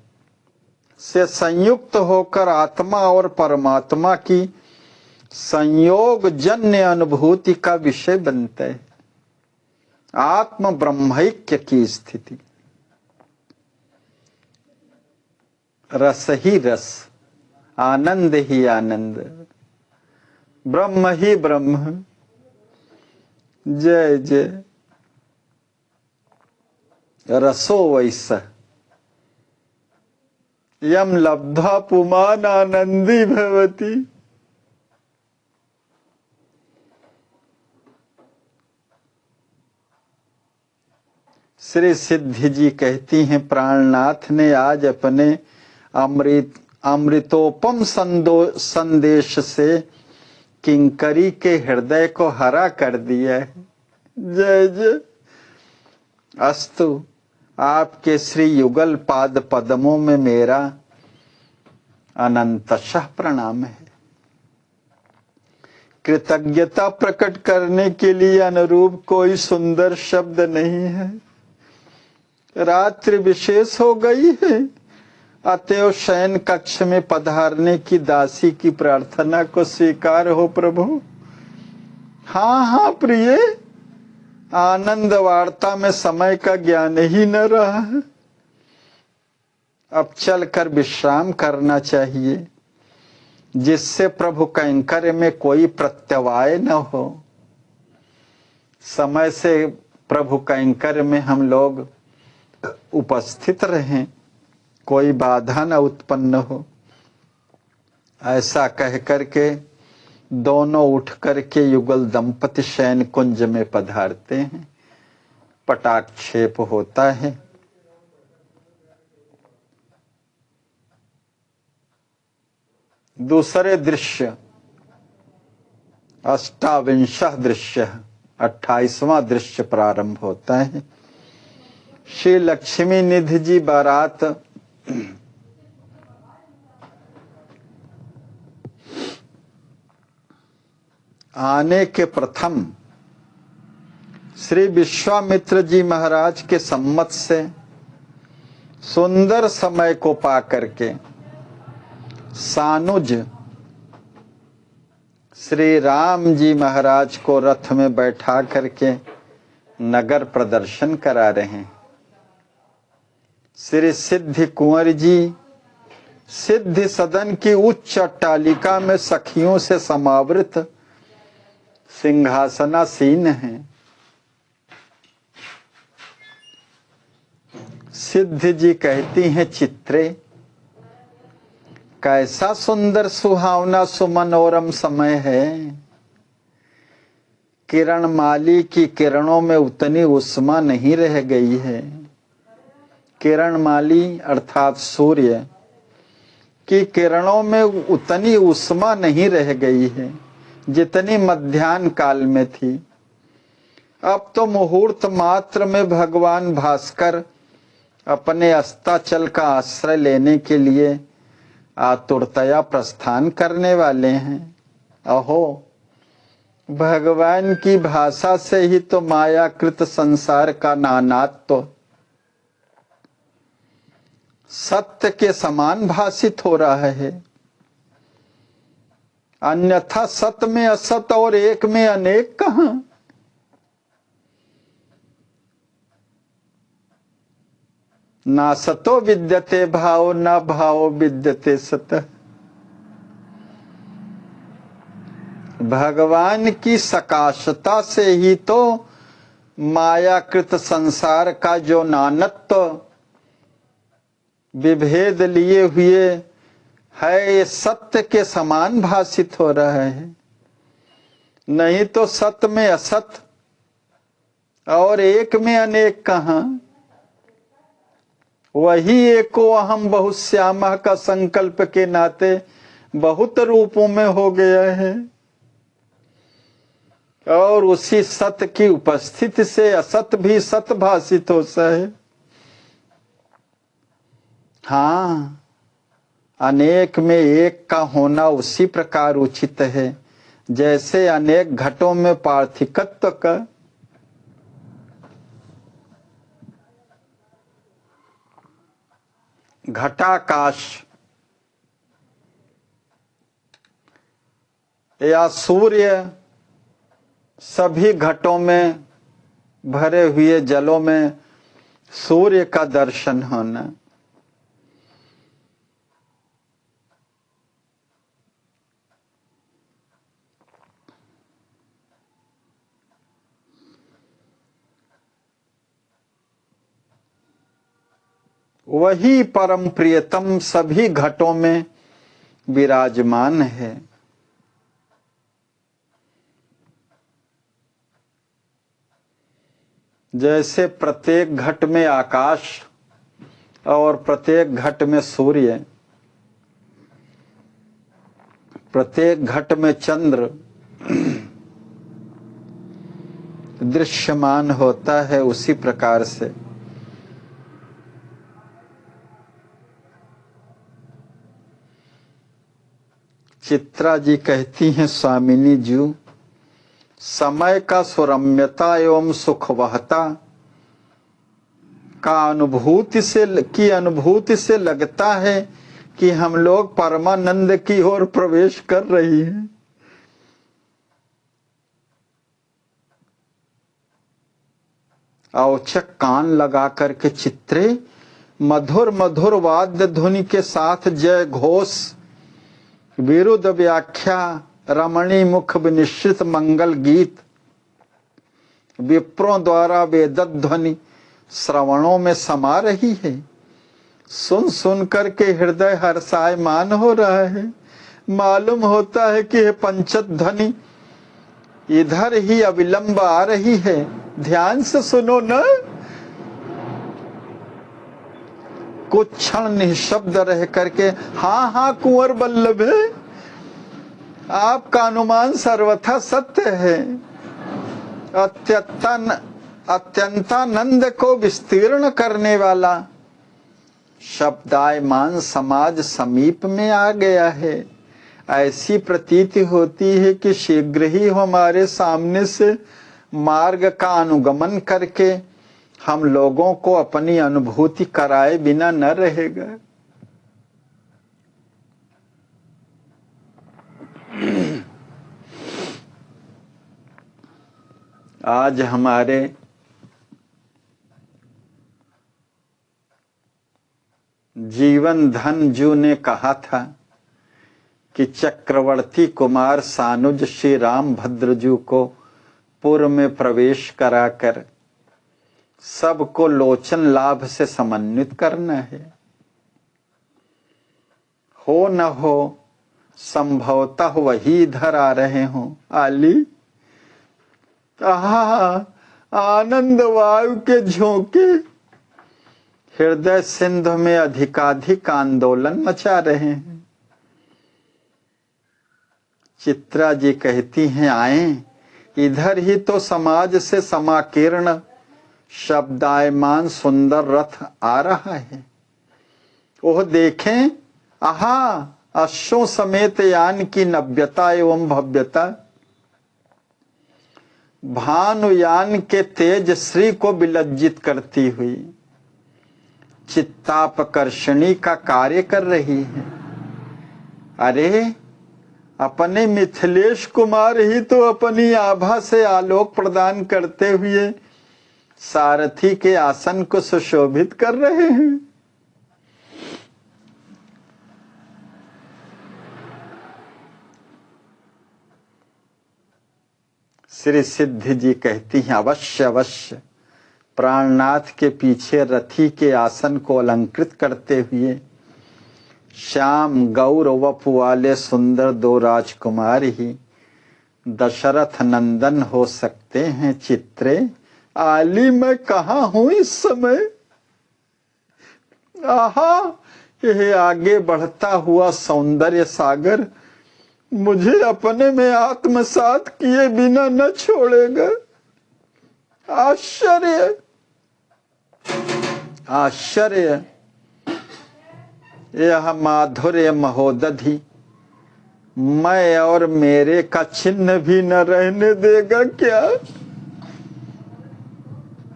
से संयुक्त होकर आत्मा और परमात्मा की संयोग जन्य अनुभूति का विषय बनता है। आत्म ब्रह्मैक्य की स्थिति, रस ही रस, आनंद ही आनंद, ब्रह्म ही ब्रह्म। जय जय। रसो वैसा यम लब्धा पुमान आनंदी भवति। श्री सिद्धि जी कहती हैं, प्राणनाथ ने आज अपने अमृतोपम संदेश से किंकरी के हृदय को हरा कर दिया है। जय जय। अस्तु, आपके श्री युगल पाद पद्मों में मेरा अनंतशः प्रणाम है। कृतज्ञता प्रकट करने के लिए अनुरूप कोई सुंदर शब्द नहीं है। रात्रि विशेष हो गई है, अतएव शयन कक्ष में पधारने की दासी की प्रार्थना को स्वीकार हो प्रभु। हाँ हाँ प्रिय, आनंद वार्ता में समय का ज्ञान ही न रहा है। अब चलकर विश्राम करना चाहिए, जिससे प्रभु कैंकर्य में कोई प्रत्यवाय न हो। समय से प्रभु कैंकर्य में हम लोग उपस्थित रहें, कोई बाधा न उत्पन्न हो। ऐसा कह करके दोनों उठ करके युगल दंपति शयन कुंज में पधारते हैं। पटाक्षेप होता है। दूसरे दृश्य, अष्टाविंशः दृश्य, 28वां दृश्य प्रारंभ होता है। श्री लक्ष्मी निधि जी बारात आने के प्रथम श्री विश्वामित्र जी महाराज के सम्मत से सुंदर समय को पा करके सानुज श्री राम जी महाराज को रथ में बैठा करके नगर प्रदर्शन करा रहे हैं। श्री सिद्धि कुंवर जी सिद्धि सदन की उच्च अट्टालिका में सखियों से समावृत सिंहासनासीन हैं। सिद्धि जी कहती हैं, चित्रे, कैसा सुंदर सुहावना सुमनोरम समय है। किरण माली की किरणों में उतनी उष्मा नहीं रह गई है। किरण माली अर्थात सूर्य की किरणों में उतनी उष्मा नहीं रह गई है जितनी मध्याह्न काल में थी। अब तो मुहूर्त मात्र में भगवान भास्कर अपने अस्ताचल का आश्रय लेने के लिए आतुरतया प्रस्थान करने वाले हैं। अहो, भगवान की भाषा से ही तो मायाकृत संसार का नानात्व सत्य के समान भाषित हो रहा है। अन्यथा सत में असत और एक में अनेक कहां। ना सतो विद्यते भाव, ना भाव विद्यते सत। भगवान की सकाशता से ही तो मायाकृत संसार का जो नानत्व विभेद लिए हुए है, ये सत्य के समान भाषित हो रहा है। नहीं तो सत्य में असत और एक में अनेक कहां। वही एको अहम बहुश्यामः का संकल्प के नाते बहुत रूपों में हो गया है, और उसी सत्य की उपस्थिति से असत भी सत भाषित होता है। हाँ, अनेक में एक का होना उसी प्रकार उचित है जैसे अनेक घटों में पार्थिकत्व का। घटाकाश या सूर्य सभी घटों में भरे हुए जलों में सूर्य का दर्शन होना। वही परम प्रियतम सभी घटों में विराजमान है। जैसे प्रत्येक घट में आकाश और प्रत्येक घट में सूर्य, प्रत्येक घट में चंद्र दृश्यमान होता है, उसी प्रकार से चित्रा जी कहती हैं, स्वामिनी जी, समय का सुरम्यता एवं सुखवहता का अनुभूति से लगता है कि हम लोग परमानंद की ओर प्रवेश कर रही हैं। औचक कान लगा करके चित्रे मधुर मधुर वाद्य ध्वनि के साथ जय घोष, विरुद्ध व्याख्या, रमणी मुख विनिश्चित मंगल गीत, विप्रों द्वारा वेदत ध्वनि श्रवणों में समा रही है। सुन सुन करके हृदय हर्षायमान हो रहा है। मालूम होता है कि यह पंचत ध्वनि इधर ही अविलंब आ रही है। ध्यान से सुनो न। कुछ क्षण निःशब्द रह करके, हाँ हाँ कुंवर बल्लभ है, आपका अनुमान सर्वथा सत्य है। अत्यंतानंद को विस्तीर्ण करने वाला शब्दायमान समाज समीप में आ गया है। ऐसी प्रतीति होती है कि शीघ्र ही हमारे सामने से मार्ग का अनुगमन करके हम लोगों को अपनी अनुभूति कराए बिना न रहेगा। आज हमारे जीवन धन जू ने कहा था कि चक्रवर्ती कुमार सानुज श्री रामभद्रजू को पूर्व में प्रवेश कराकर सबको लोचन लाभ से समन्वित करना है। हो न हो संभवतः वही इधर आ रहे हों। आली आनंद वायु के झोंके हृदय सिंध में अधिकाधिक आंदोलन मचा रहे हैं। चित्रा जी कहती हैं, आए इधर ही तो समाज से समाकीर्ण शब्दायमान सुंदर रथ आ रहा है। ओह देखें, आहा अश्वों समेत यान की नव्यता एवं भव्यता, भानुयान के तेज श्री को विलज्जित करती हुई चित्तापकर्षणी का कार्य कर रही है। अरे अपने मिथिलेश कुमार ही तो अपनी आभा से आलोक प्रदान करते हुए सारथी के आसन को सुशोभित कर रहे हैं। श्री सिद्धि जी कहती हैं, अवश्य अवश्य प्राणनाथ के पीछे रथी के आसन को अलंकृत करते हुए श्याम गौर वप वाले सुंदर दो राजकुमार ही दशरथ नंदन हो सकते हैं। चित्रे आली मैं कहाँ हूं इस समय। आहा यह आगे बढ़ता हुआ सौंदर्य सागर मुझे अपने में आत्मसात किए बिना न छोड़ेगा। आश्चर्य आश्चर्य। यह माधुर्य महोदधि मैं और मेरे का चिन्ह भी न रहने देगा क्या?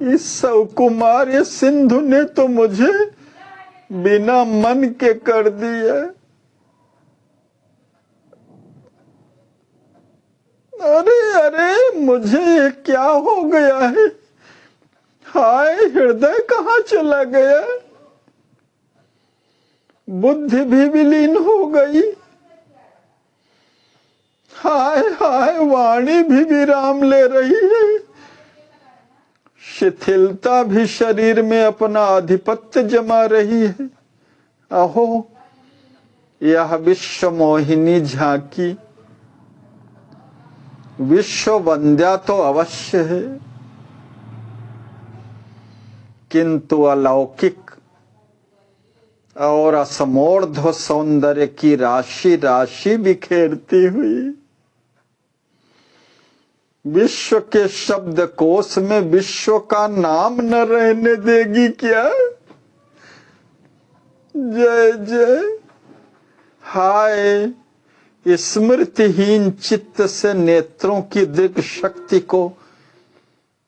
इस सौकुमार्य सिंधु ने तो मुझे बिना मन के कर दिया। अरे अरे मुझे ये क्या हो गया है? हाय, हृदय कहाँ चला गया? बुद्धि भी विलीन हो गई। हाय हाय, वाणी भी विराम ले रही है। शिथिलता भी शरीर में अपना आधिपत्य जमा रही है। अहो, यह विश्व मोहिनी झांकी विश्व वंद्या तो अवश्य है, किंतु अलौकिक और असमोर्ध्व सौंदर्य की राशि राशि बिखेरती हुई विश्व के शब्द कोश में विश्व का नाम न रहने देगी क्या? जय जय। हाय, स्मृतिहीन चित्त से नेत्रों की दृक शक्ति को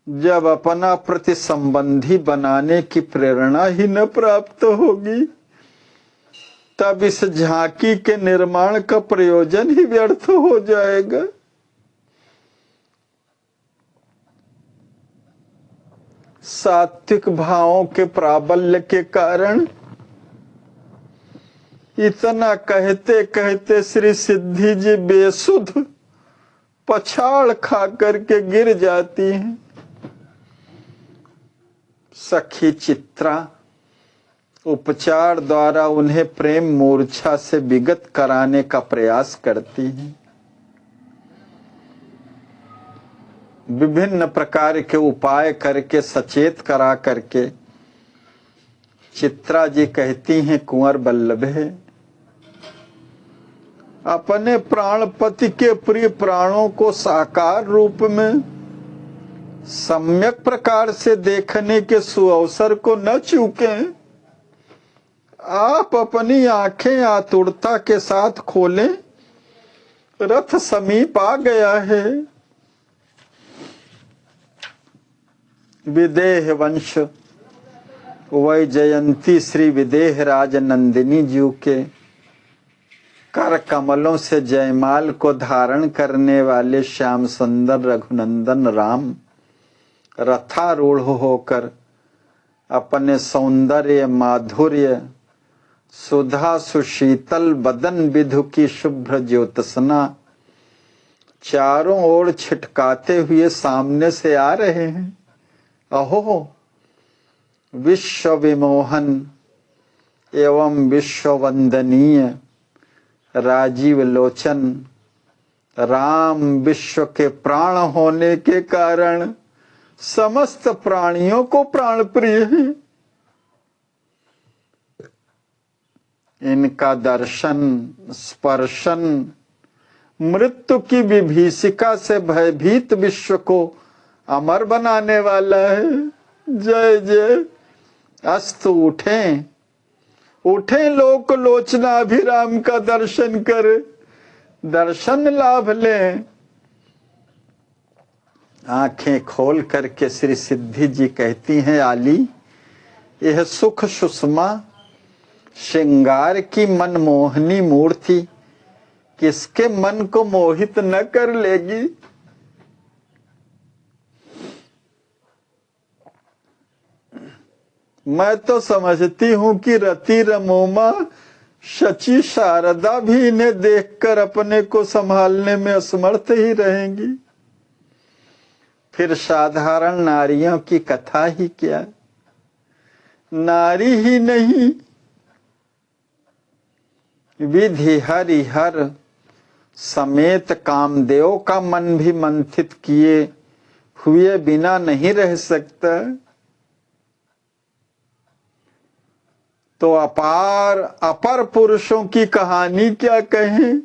जब अपना प्रति संबंधी बनाने की प्रेरणा ही न प्राप्त होगी, तब इस झांकी के निर्माण का प्रयोजन ही व्यर्थ हो जाएगा। सात्विक भावों के प्राबल्य के कारण इतना कहते कहते श्री सिद्धि जी बेसुध पछाड़ खा करके गिर जाती हैं। सखी चित्रा उपचार द्वारा उन्हें प्रेम मूर्छा से विगत कराने का प्रयास करती हैं। विभिन्न प्रकार के उपाय करके सचेत करा करके चित्रा जी कहती हैं, कुंवर बल्लभे, अपने प्राणपति के प्रिय प्राणों को साकार रूप में सम्यक प्रकार से देखने के सुअवसर को न चूकें। आप अपनी आंखें आतुरता के साथ खोलें, रथ समीप आ गया है। विदेह वंश वैजयंती श्री विदेह राज नंदिनी जी के कर कमलों से जयमाल को धारण करने वाले श्याम सुंदर रघुनंदन राम रथारूढ़ होकर अपने सौंदर्य माधुर्य सुधा सुशीतल बदन विधु की शुभ्र ज्योत्सना चारों ओर छिटकाते हुए सामने से आ रहे हैं। अहो, विश्व विमोहन एवं विश्व वंदनीय राजीव लोचन राम विश्व के प्राण होने के कारण समस्त प्राणियों को प्राण प्रिय है। इनका दर्शन स्पर्शन मृत्यु की विभीषिका से भयभीत विश्व को अमर बनाने वाला है। जय जय। अस्तु, उठें उठें, लोक लोचनाभिराम का दर्शन कर दर्शन लाभ लें। आंखें खोल करके श्री सिद्धि जी कहती हैं, आली, यह सुख सुषमा श्रृंगार की मनमोहनी मूर्ति किसके मन को मोहित न कर लेगी? मैं तो समझती हूं कि रति रमोमा शची शारदा भी इन्हें देखकर अपने को संभालने में असमर्थ ही रहेंगी। फिर साधारण नारियों की कथा ही क्या? नारी ही नहीं, विधि हरिहर समेत कामदेव का मन भी मंथित किए हुए बिना नहीं रह सकता। तो अपार अपर पुरुषों की कहानी क्या कहें?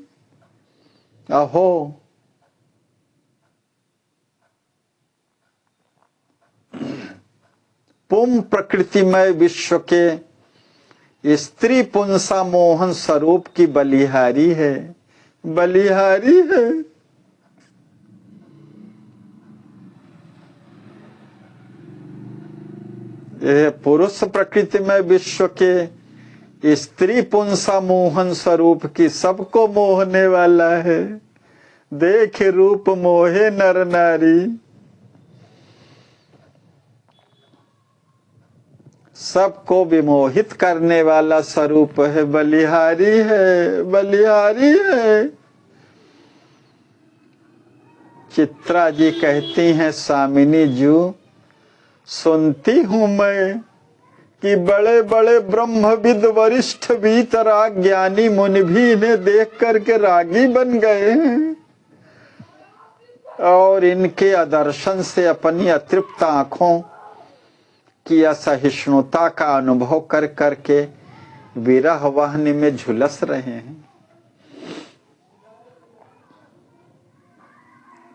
अहो, पुम प्रकृतिमय विश्व के स्त्री पुंसा मोहन स्वरूप की बलिहारी है, बलिहारी है। यह पुरुष प्रकृति में विश्व के स्त्री पुंसा मोहन स्वरूप की सबको मोहने वाला है। देख रूप मोहे नर नारी, सबको विमोहित करने वाला स्वरूप है, बलिहारी है, बलिहारी है। चित्रा जी कहती हैं, स्वामिनी जी सुनती हूं मैं कि बड़े बड़े ब्रह्मविद वरिष्ठ वीतराग ज्ञानी मुनि भी इन्हें देख करके रागी बन गए हैं और इनके आदर्शन से अपनी अतृप्त आंखों की असहिष्णुता का अनुभव कर करके विरह वाहिनी में झुलस रहे हैं।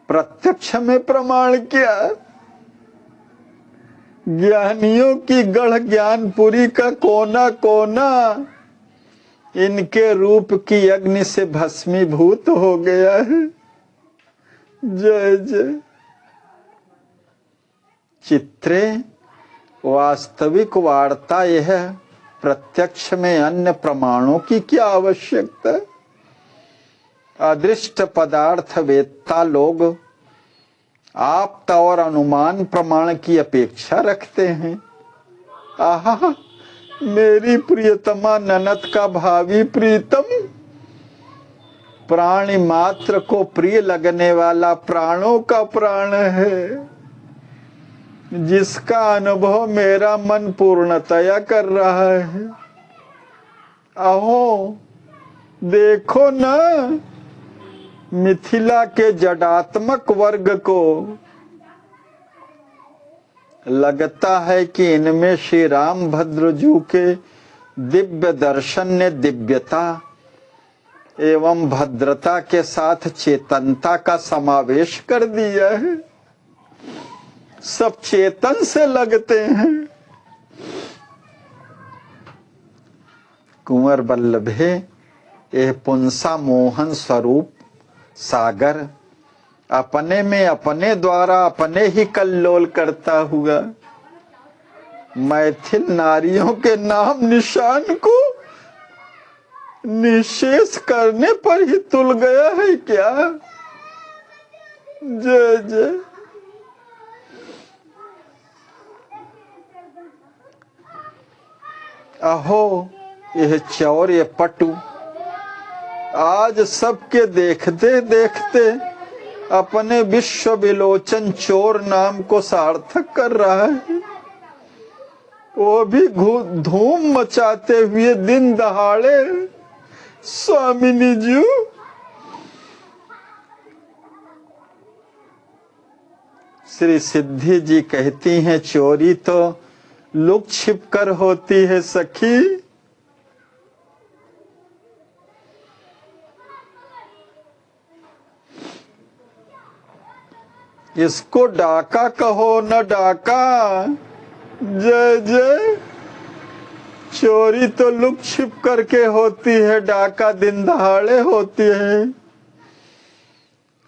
प्रत्यक्ष में प्रमाण क्या? ज्ञानियों की गढ़ ज्ञानपुरी का कोना कोना इनके रूप की अग्नि से भस्मीभूत हो गया है। जय जय। चित्रे वास्तविक वार्ता यह, प्रत्यक्ष में अन्य प्रमाणों की क्या आवश्यकता? अदृष्ट पदार्थ वेत्ता लोग आप्त और अनुमान प्रमाण की अपेक्षा रखते हैं। आहा, मेरी प्रियतमा ननद का भावी प्रीतम प्राणी मात्र को प्रिय लगने वाला प्राणों का प्राण है, जिसका अनुभव मेरा मन पूर्णतया कर रहा है। अहो देखो ना, मिथिला के जडात्मक वर्ग को लगता है कि इनमें श्री रामभद्रजू के दिव्य दर्शन ने दिव्यता एवं भद्रता के साथ चेतनता का समावेश कर दिया है। सब चेतन से लगते हैं। कुंवर बल्लभे, यह पुंसा मोहन स्वरूप सागर अपने में अपने द्वारा अपने ही कल्लोल करता हुआ मैथिल नारियों के नाम निशान को निशेष करने पर ही तुल गया है क्या? जय जय। अहो यह चौर्य पटु आज सबके देखते देखते अपने विश्व विलोचन चोर नाम को सार्थक कर रहा है। वो भी धूम मचाते हुए दिन दहाड़े। स्वामिनी जी, श्री सिद्धि जी कहती हैं, चोरी तो लुक छिप कर होती है सखी। इसको डाका कहो न डाका। जय जय। चोरी तो लुक छिप करके होती है, डाका दिन दहाड़े होती है।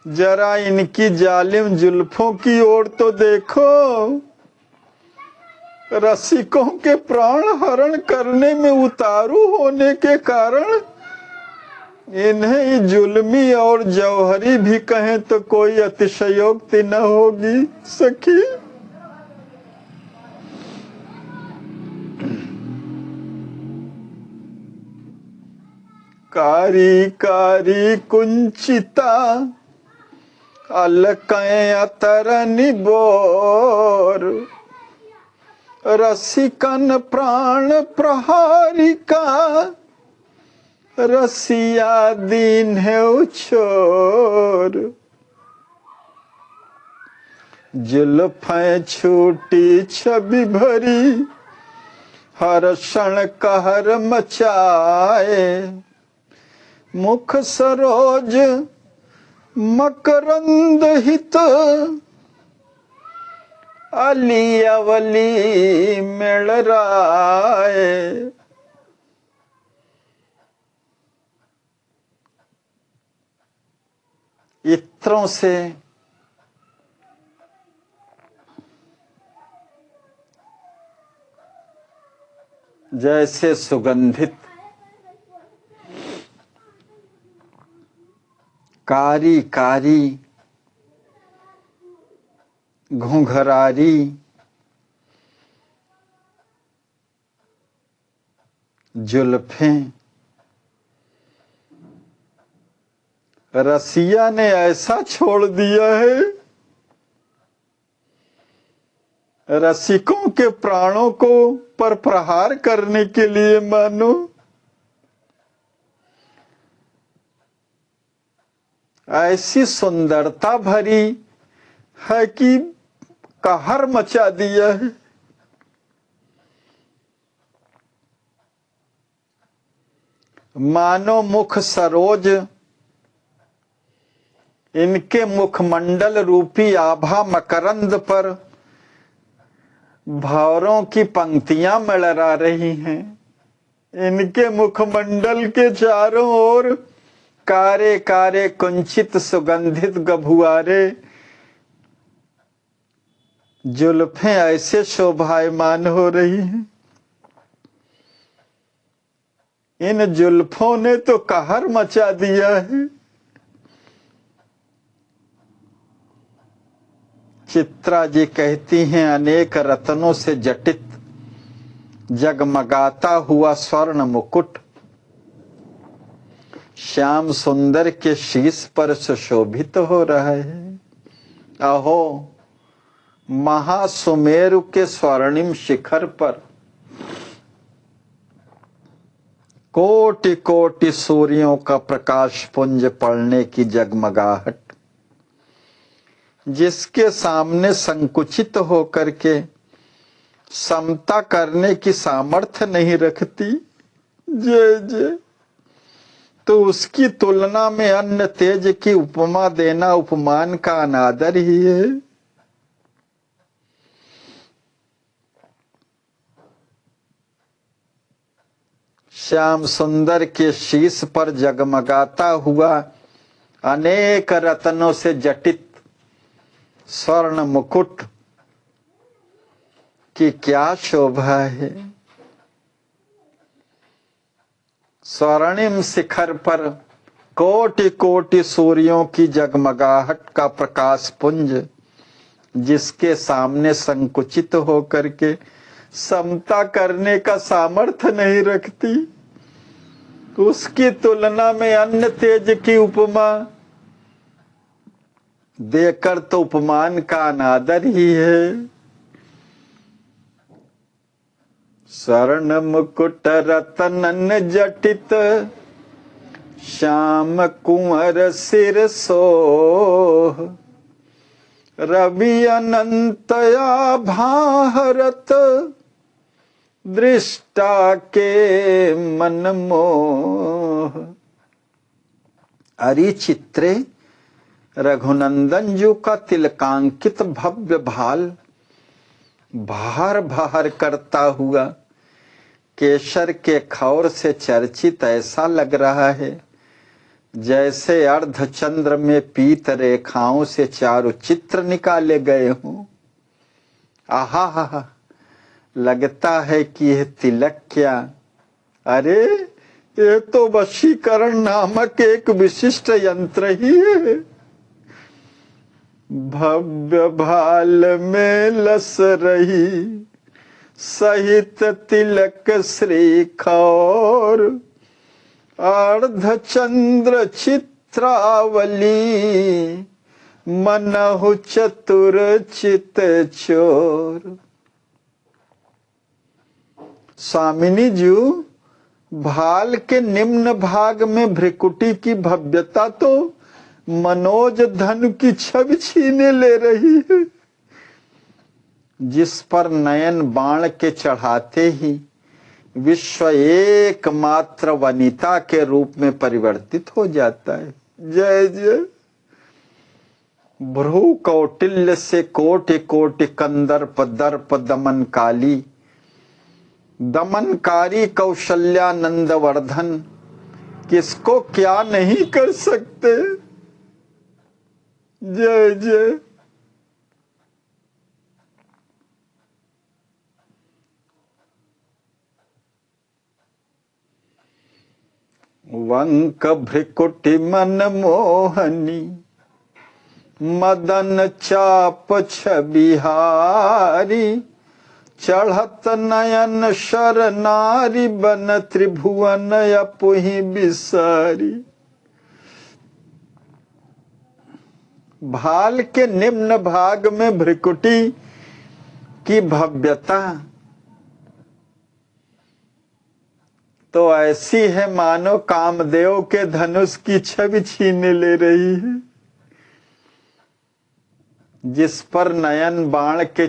जरा इनकी जालिम जुल्फों की ओर तो देखो। रसिकों के प्राण हरण करने में उतारू होने के कारण इन्हें जुल्मी और जौहरी भी कहें तो कोई अतिशयोक्ति न होगी सखी। कारी कारी कुंचिता अलकय अतरनि बोर, रसिकन प्राण प्रहारिका रसिया दीन है छोर। जुल्फें छूटी छवि भरी हर क्षण कहर मचाए, मुख सरोज मकरंद हित अली अवली मिल राय। इत्रों से जैसे सुगंधित कारी कारी घुंघरारी जुल्फें रसिया ने ऐसा छोड़ दिया है, रसिकों के प्राणों को पर प्रहार करने के लिए मानो ऐसी सुंदरता भरी है कि कहर मचा दिया है। मानो मुख सरोज इनके मुखमंडल रूपी आभा मकरंद पर भंवरों की पंक्तियां मलरा रही हैं। इनके मुखमंडल के चारों ओर कारे कारे कुंचित सुगंधित गभुआरे जुल्फें ऐसे शोभायमान हो रही हैं। इन जुल्फों ने तो कहर मचा दिया है। चित्रा जी कहती हैं, अनेक रत्नों से जटित जगमगाता हुआ स्वर्ण मुकुट श्याम सुंदर के शीश पर सुशोभित हो रहा है। अहो, महासुमेरु के स्वर्णिम शिखर पर कोटि कोटि सूर्यों का प्रकाश पुंज पड़ने की जगमगाहट जिसके सामने संकुचित होकर के समता करने की सामर्थ्य नहीं रखती, जय जय, तो उसकी तुलना में अन्य तेज की उपमा देना उपमान का अनादर ही है। श्याम सुंदर के शीश पर जगमगाता हुआ अनेक रत्नों से जटित स्वर्ण मुकुट की क्या शोभा है। स्वर्णिम शिखर पर कोटि कोटि सूर्यों की जगमगाहट का प्रकाश पुंज जिसके सामने संकुचित होकर के समता करने का सामर्थ्य नहीं रखती, उसकी तुलना में अन्य तेज की उपमा देकर तो उपमान का अनादर ही है। स्वर्ण मुकुट रतनन जटित श्याम कुंवर सिर सोह रवि अनंतया भारत दृष्टा के मन मोह। अरि चित्रे रघुनंदन जी का तिलकांकित भव्य भाल बाहर बाहर करता हुआ केसर के खौर से चर्चित ऐसा लग रहा है जैसे अर्धचंद्र में पीत रेखाओं से चारु चित्र निकाले गए हों। आहा हा, लगता है कि यह तिलक क्या, अरे ये तो वशीकरण नामक एक विशिष्ट यंत्र ही है। भव्य भाल में लस रही सहित तिलक श्री खौर अर्धचंद्र चित्रावली मनहु चतुर चित चोर। स्वामिनी जी, भाल के निम्न भाग में भ्रिकुटी की भव्यता तो मनोज धन की छवि छीने ले रही है, जिस पर नयन बाण के चढ़ाते ही विश्व एकमात्र वनिता के रूप में परिवर्तित हो जाता है। जय जय। भ्रू कौटिल्य से कोटि कोटि कंदर्प दर्प दमनकाली दमनकारी कौशल्यानंद वर्धन किसको क्या नहीं कर सकते। जय जय। वंक भ्रिकुटि मन मोहनी, मदन चाप छबिहारी, चढ़त नयन शर नारी, बन त्रिभुवन अपुहि बिसारी। भाल के निम्न भाग में भ्रिकुटी की भव्यता तो ऐसी है मानो कामदेव के धनुष की छवि छीन ले रही है, जिस पर नयन बाण के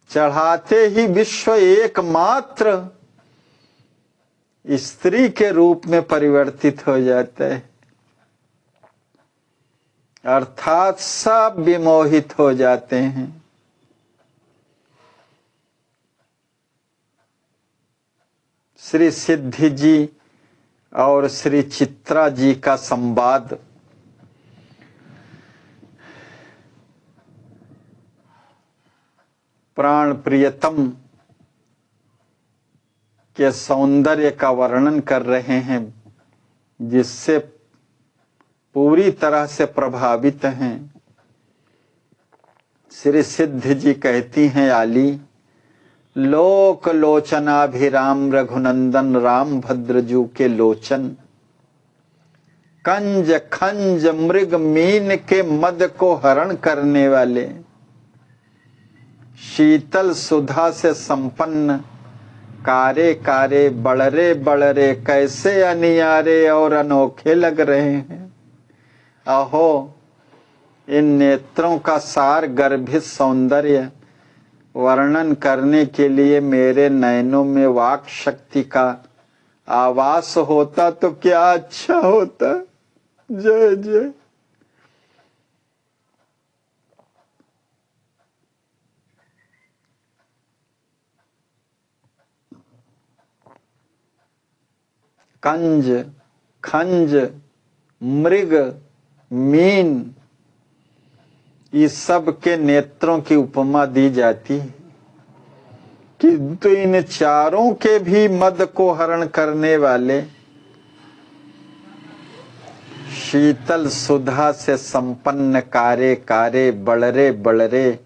चढ़ाते ही विश्व एकमात्र स्त्री के रूप में परिवर्तित हो जाता है, अर्थात सब विमोहित हो जाते हैं। श्री सिद्धि जी और श्री चित्रा जी का संवाद प्राण प्रियतम के सौंदर्य का वर्णन कर रहे हैं, जिससे पूरी तरह से प्रभावित हैं। श्री सिद्धि जी कहती हैं, आली लोक लोचनाभिराम रघुनंदन राम भद्रजू के लोचन, कंज खंज मृग मीन के मद को हरण करने वाले, शीतल सुधा से संपन्न, कारे कारे बड़रे बड़रे कैसे अनियारे और अनोखे लग रहे हैं। अहो इन नेत्रों का सार गर्भित सौंदर्य वर्णन करने के लिए मेरे नयनों में वाक शक्ति का आवास होता तो क्या अच्छा होता। जय जय। कंज खंज मृग मीन इस सब के नेत्रों की उपमा दी जाती है, किंतु इन चारों के भी मद को हरण करने वाले, शीतल सुधा से संपन्न, कारे कारे बड़रे बड़रे,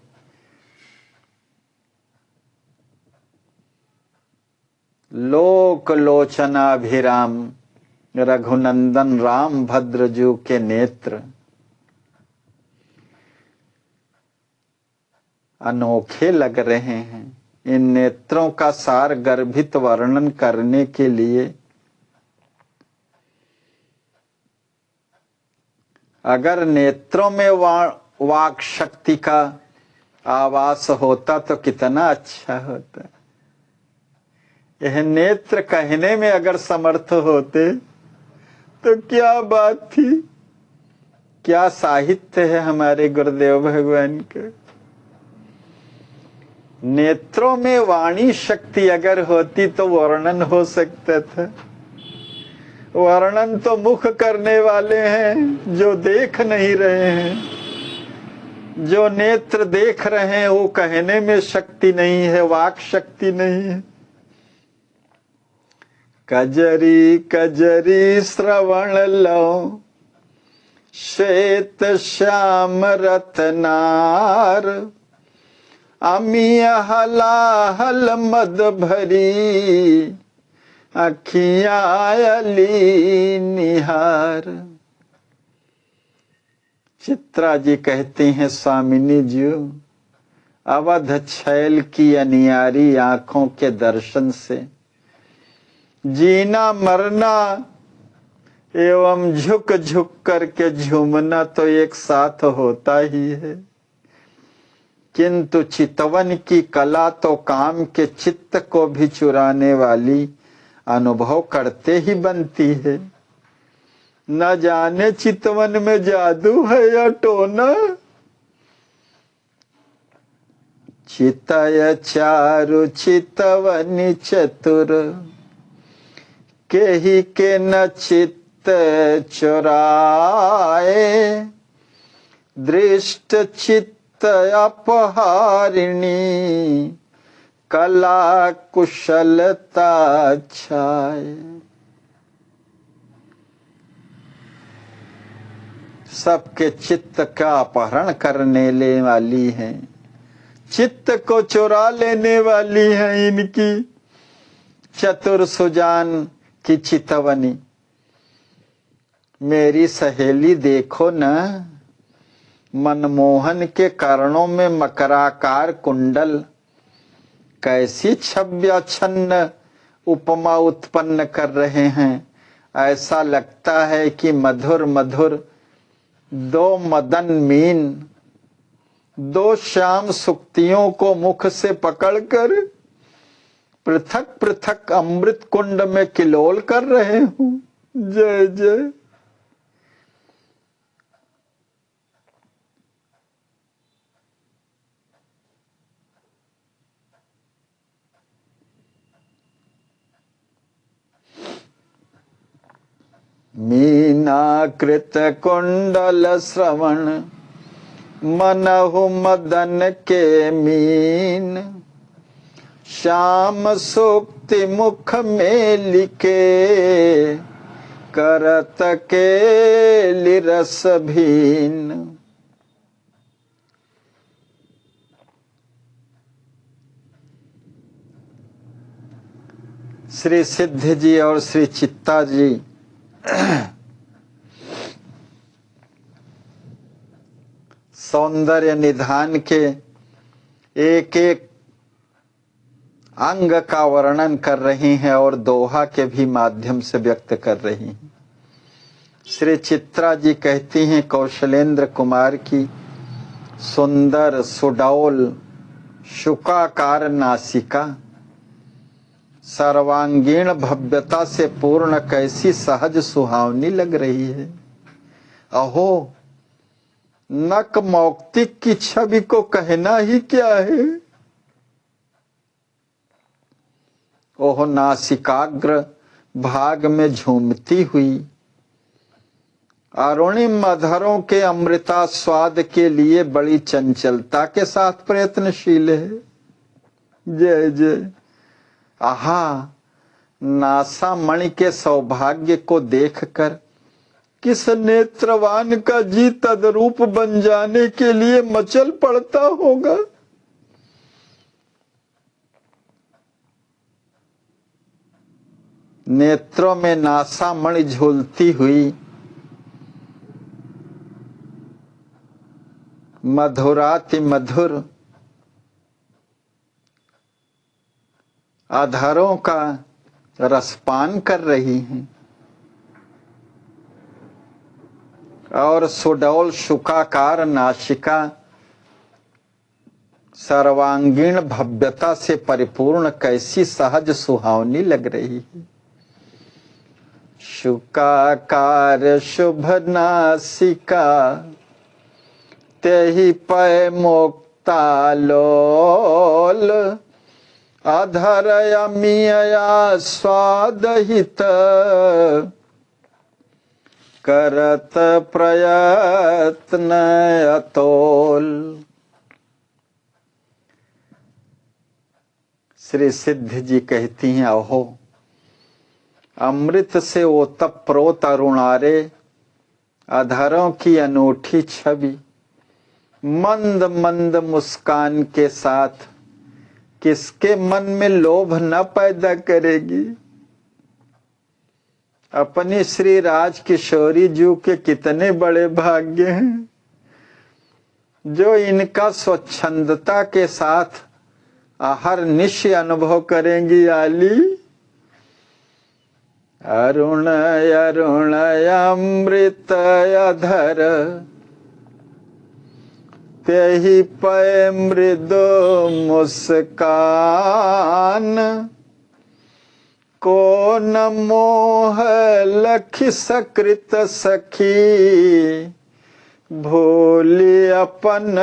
लोक लोचनाभिराम रघुनंदन राम भद्रजू के नेत्र अनोखे लग रहे हैं। इन नेत्रों का सार गर्भित वर्णन करने के लिए अगर नेत्रों में वाक शक्ति का आवास होता तो कितना अच्छा होता। यह नेत्र कहने में अगर समर्थ होते तो क्या बात थी। क्या साहित्य है हमारे गुरुदेव भगवान का। नेत्रों में वाणी शक्ति अगर होती तो वर्णन हो सकता था। वर्णन तो मुख करने वाले हैं जो देख नहीं रहे हैं। जो नेत्र देख रहे हैं वो कहने में शक्ति नहीं है, वाक शक्ति नहीं है। कजरी कजरी श्रवण लो श्वेत श्याम रतनार, अमिया हलाहल मद भरी अखियां अली निहार। चित्रा जी कहती हैं, स्वामिनी जी अवध छैल की अनियारी आंखों के दर्शन से जीना मरना एवं झुक झुक करके झूमना तो एक साथ होता ही है, किंतु चितवन की कला तो काम के चित्त को भी चुराने वाली अनुभव करते ही बनती है। न जाने चितवन में जादू है या टोना। चितय चारु चितवनि चतुर, केहि के न चित्त चुराए, दृष्ट चित्त अपहारिणी, कला कुशलता छाए। सबके चित्त का अपहरण करने वाली हैं, चित्त को चुरा लेने वाली हैं इनकी चतुर सुजान की चितवनी। मेरी सहेली देखो न, मनमोहन के कर्णों में मकराकार कुंडल कैसी छव्याछन्न उपमा उत्पन्न कर रहे हैं। ऐसा लगता है कि मधुर मधुर दो मदन मीन, दो श्याम सुक्तियों को मुख से पकड़कर पृथक पृथक अमृत कुंड में किलोल कर रहे हूं। जय जय। मीनाकृत कुंडल श्रवण, मनहु मदन के मीन, श्याम सूक्ति मुख में लिखे, करत के लिरस भीन। श्री सिद्ध जी और श्री चित्ता जी सौंदर्य निधान के एक एक अंग का वर्णन कर रही हैं और दोहा के भी माध्यम से व्यक्त कर रही हैं। श्री चित्रा जी कहती हैं कौशलेंद्र कुमार की सुंदर सुडौल शुकाकार नासिका सर्वांगीण भव्यता से पूर्ण कैसी सहज सुहावनी लग रही है। अहो, नक मौक्तिक की छवि को कहना ही क्या है। ओह, नासिकाग्र भाग में झूमती हुई अरुणिम अधरों के अमृता स्वाद के लिए बड़ी चंचलता के साथ प्रयत्नशील है। जय जय। आहा, नासा मणि के सौभाग्य को देखकर किस नेत्रवान का जी तद्रूप बन जाने के लिए मचल पड़ता होगा। नेत्रों में नासा मणि झूलती हुई मधुराति मधुर अधरों का रसपान कर रही हैं और सुडौल शुकाकार नासिका सर्वांगीण भव्यता से परिपूर्ण कैसी सहज सुहावनी लग रही है। शुकाकार शुभ नासिका, तेहि पय मुक्ता लोल, अधर अमिया स्वादहित, करत प्रयत्न अतोल। श्री सिद्ध जी कहती हैं, अहो, अमृत से ओतप्रोत अरुणारे अधरों की अनूठी छवि मंद मंद मुस्कान के साथ किसके मन में लोभ न पैदा करेगी। अपनी श्री राज किशोरी जी के कितने बड़े भाग्य हैं जो इनका स्वच्छंदता के साथ हर निश्चय अनुभव करेंगी। आली अरुण अरुण अमृत अधर, तेहि पय मृदु मुस्कान, को न मोह लखि सकृत सखी, भूली अपन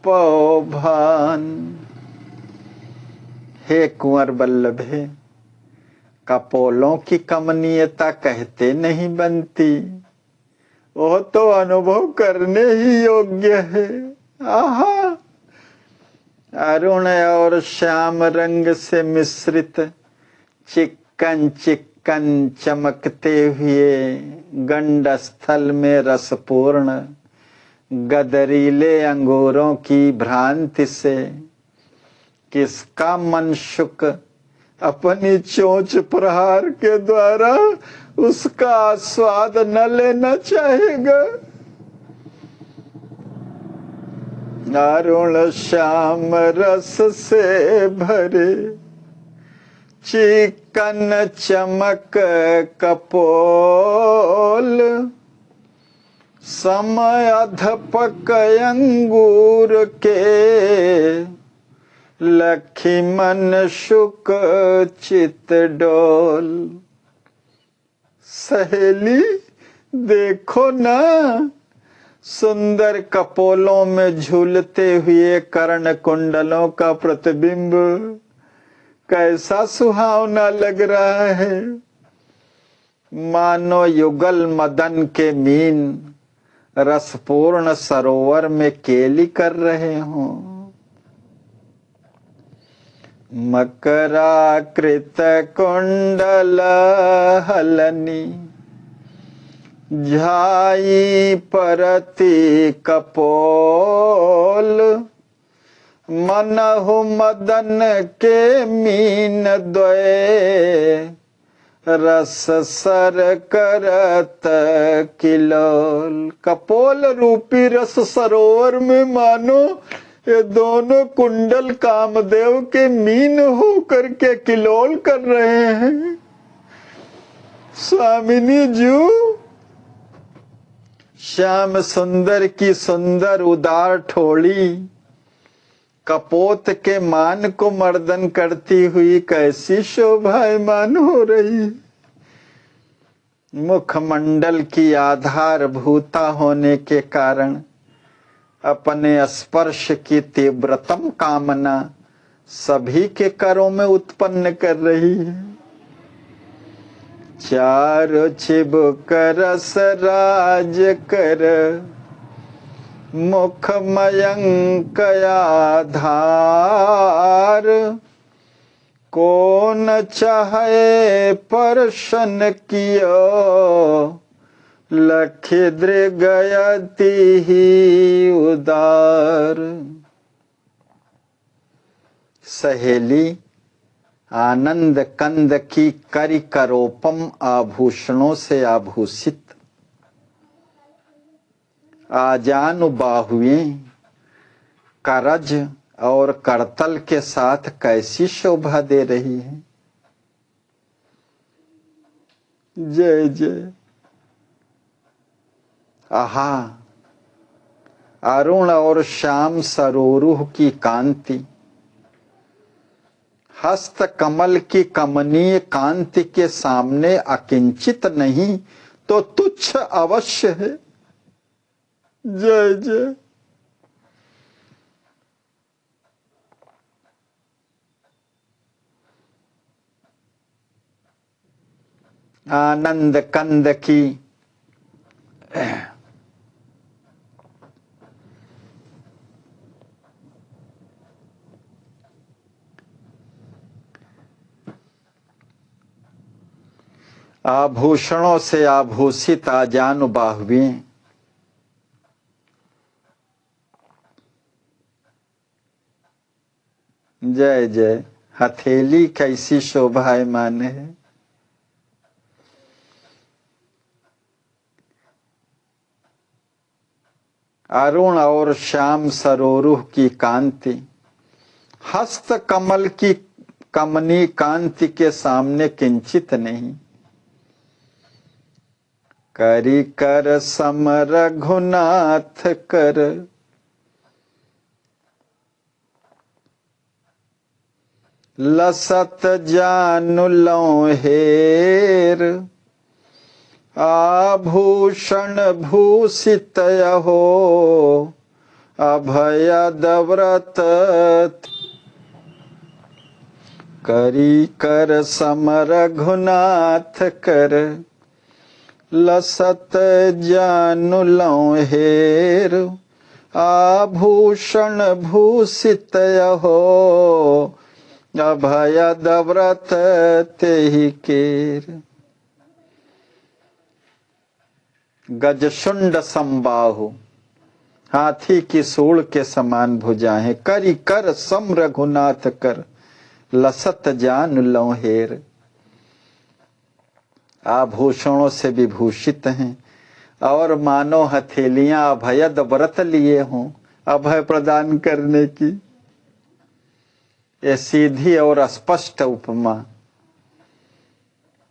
पौभान। हे कुंवर बल्लभे, कपोलों की कमनीयता कहते नहीं बनती, वो तो अनुभव करने ही योग्य है। आहा, अरुण और श्याम रंग से मिश्रित चिक्कन चिक्कन चमकते हुए गंड स्थल में रसपूर्ण गदरीले अंगूरों की भ्रांति से किसका मन शुक अपनी चोंच प्रहार के द्वारा उसका आस्वाद न लेना चाहेगा। अरुण श्याम रस से भरे चिकन चमक कपोल समय अधपक अंगूर के लखी मन शुक चित डोल। सहेली देखो ना, सुंदर कपोलों में झूलते हुए कर्ण कुंडलों का प्रतिबिंब कैसा सुहावना लग रहा है, मानो युगल मदन के मीन रसपूर्ण सरोवर में केली कर रहे हों। मकराकृत कुंडल हलनी झाई परति कपोल मनहु मदन के मीन द्वय रस सर करत किलोल। कपोल रूपी रस सरोवर में मानो ये दोनों कुंडल कामदेव के मीन होकर के किलोल कर रहे हैं। स्वामिनी जू, श्याम सुंदर की सुंदर उदार ठोड़ी कपोत के मान को मर्दन करती हुई कैसी शोभायमान हो रही। मुखमंडल की आधारभूता होने के कारण अपने स्पर्श की तीव्रतम कामना सभी के करों में उत्पन्न कर रही है। चारो चिबुक रस राज कर मुख मयंक आधार कौन चाहे परशन कियो लखि दृगयति ही उदार। सहेली आनंद कंद की करी करोपम आभूषणों से आभूषित आजानु बाहुएं करज और करतल के साथ कैसी शोभा दे रही है। जय जय। आहा, अरुण और श्याम सरोरुह की कांति हस्त कमल की कमनीय कांति के सामने अकिंचित नहीं तो तुच्छ अवश्य है। जय जय। आनंद कंद की आभूषणों से आभूषित आजानु बाहुएं जय जय। हथेली कैसी शोभायमान है। अरुण और श्याम सरोरुह की कांति हस्त कमल की कमनी कांति के सामने किंचित नहीं। करी कर सम रघुनाथ कर लसत जानु लौं हेर आभूषण भूषित हो अभय दव्रत करी कर सम रघुनाथ कर, लसत जानु लौ हेर, आभूषण भूषित हो, अभयद व्रत तेहि केर। गजशुंड संबाहु, हाथी की सूंड के समान भुजाएं, करी कर सम रघुनाथ कर, लसत जान लौ हेर। आभूषणों से विभूषित हैं और मानो हथेलियां अभयद व्रत लिए हों, अभय प्रदान करने की। ये सीधी और स्पष्ट उपमा,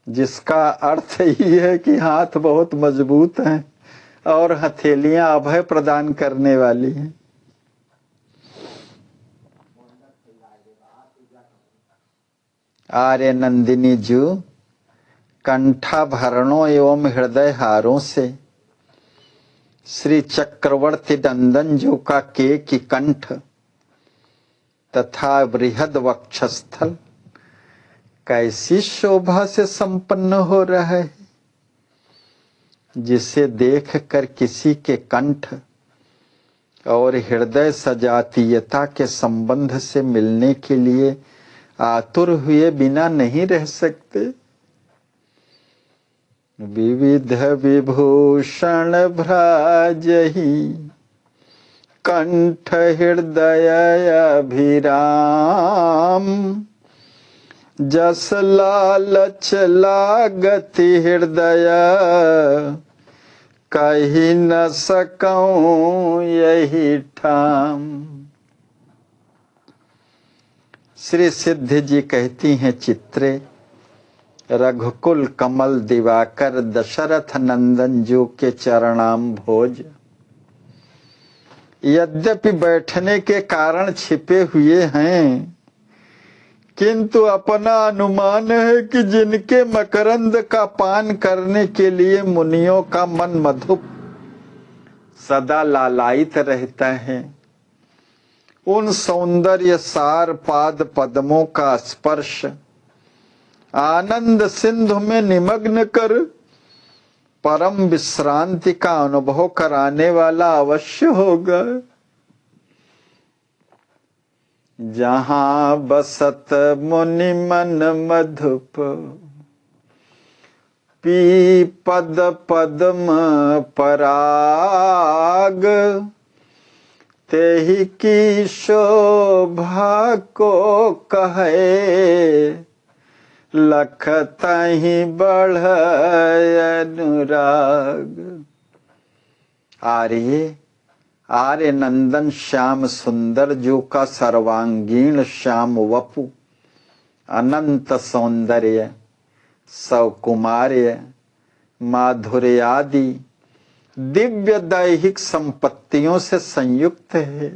जिसका अर्थ ही है कि हाथ बहुत मजबूत हैं और हथेलियां अभय प्रदान करने वाली हैं। आर्य नंदिनी जू कंठाभरणों एवं हृदय हारों से, श्री चक्रवर्ती नंदन जो का के की कंठ तथा बृहद वक्षस्थल कैसी शोभा से संपन्न हो रहा है, जिसे देखकर किसी के कंठ और हृदय सजातीयता के संबंध से मिलने के लिए आतुर हुए बिना नहीं रह सकते। विविध विभूषण भ्राजहि, कंठ हृदय अभिराम, जस लालच लागति हृदय, कही न सकऊं यही ठाम। श्री सिद्ध जी कहती हैं, चित्रे रघुकुल कमल दिवाकर, दशरथ नंदन जो के चरणाम भोज। यद्यपि बैठने के कारण छिपे हुए हैं, किंतु अपना अनुमान है कि जिनके मकरंद का पान करने के लिए मुनियों का मन मधुप सदा लालायित रहता है, उन सौंदर्य सार पाद पद्मों का स्पर्श आनंद सिंधु में निमग्न कर परम विश्रांति का अनुभव कराने वाला अवश्य होगा। जहां बसत मुनि मन मधुप, पी पद पद्म पराग, तेहि की शोभा को कहे, लख तहि बढ़ अनुराग। आर्य नंदन श्याम सुंदर जो का सर्वांगीण श्याम वपु, अनंत सौंदर्य, सौकुमार्य, माधुर्य आदि दिव्य दैहिक संपत्तियों से संयुक्त है।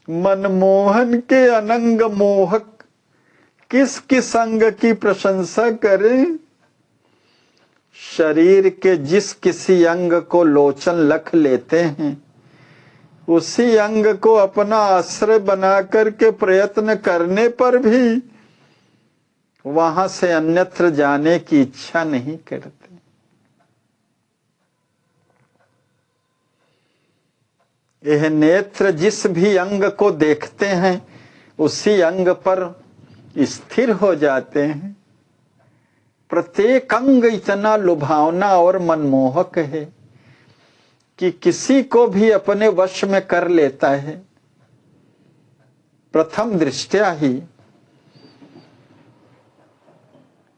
मनमोहन के अनंग मोहक किस किस अंग की प्रशंसा करें। शरीर के जिस किसी अंग को लोचन लख लेते हैं, उसी अंग को अपना आश्रय बना करके प्रयत्न करने पर भी वहां से अन्यत्र जाने की इच्छा नहीं करते। यह नेत्र जिस भी अंग को देखते हैं, उसी अंग पर स्थिर हो जाते हैं। प्रत्येक अंग इतना लुभावना और मनमोहक है कि किसी को भी अपने वश में कर लेता है। प्रथम दृष्टया ही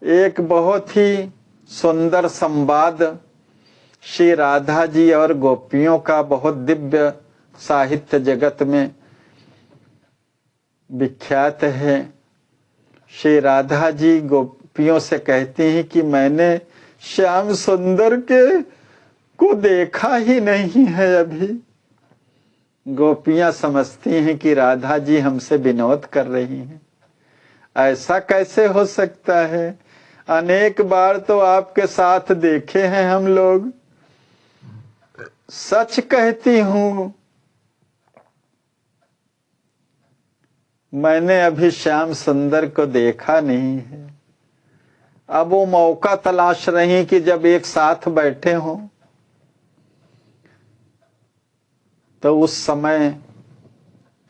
एक बहुत ही सुंदर संवाद श्री राधा जी और गोपियों का बहुत दिव्य साहित्य जगत में विख्यात है। श्री राधा जी गोपियों से कहती हैं कि मैंने श्याम सुंदर को देखा ही नहीं है अभी। गोपियां समझती हैं कि राधा जी हमसे विनोद कर रही हैं। ऐसा कैसे हो सकता है, अनेक बार तो आपके साथ देखे हैं हम लोग। सच कहती हूं, मैंने अभी श्याम सुंदर को देखा नहीं है। अब वो मौका तलाश रही कि जब एक साथ बैठे हों तो उस समय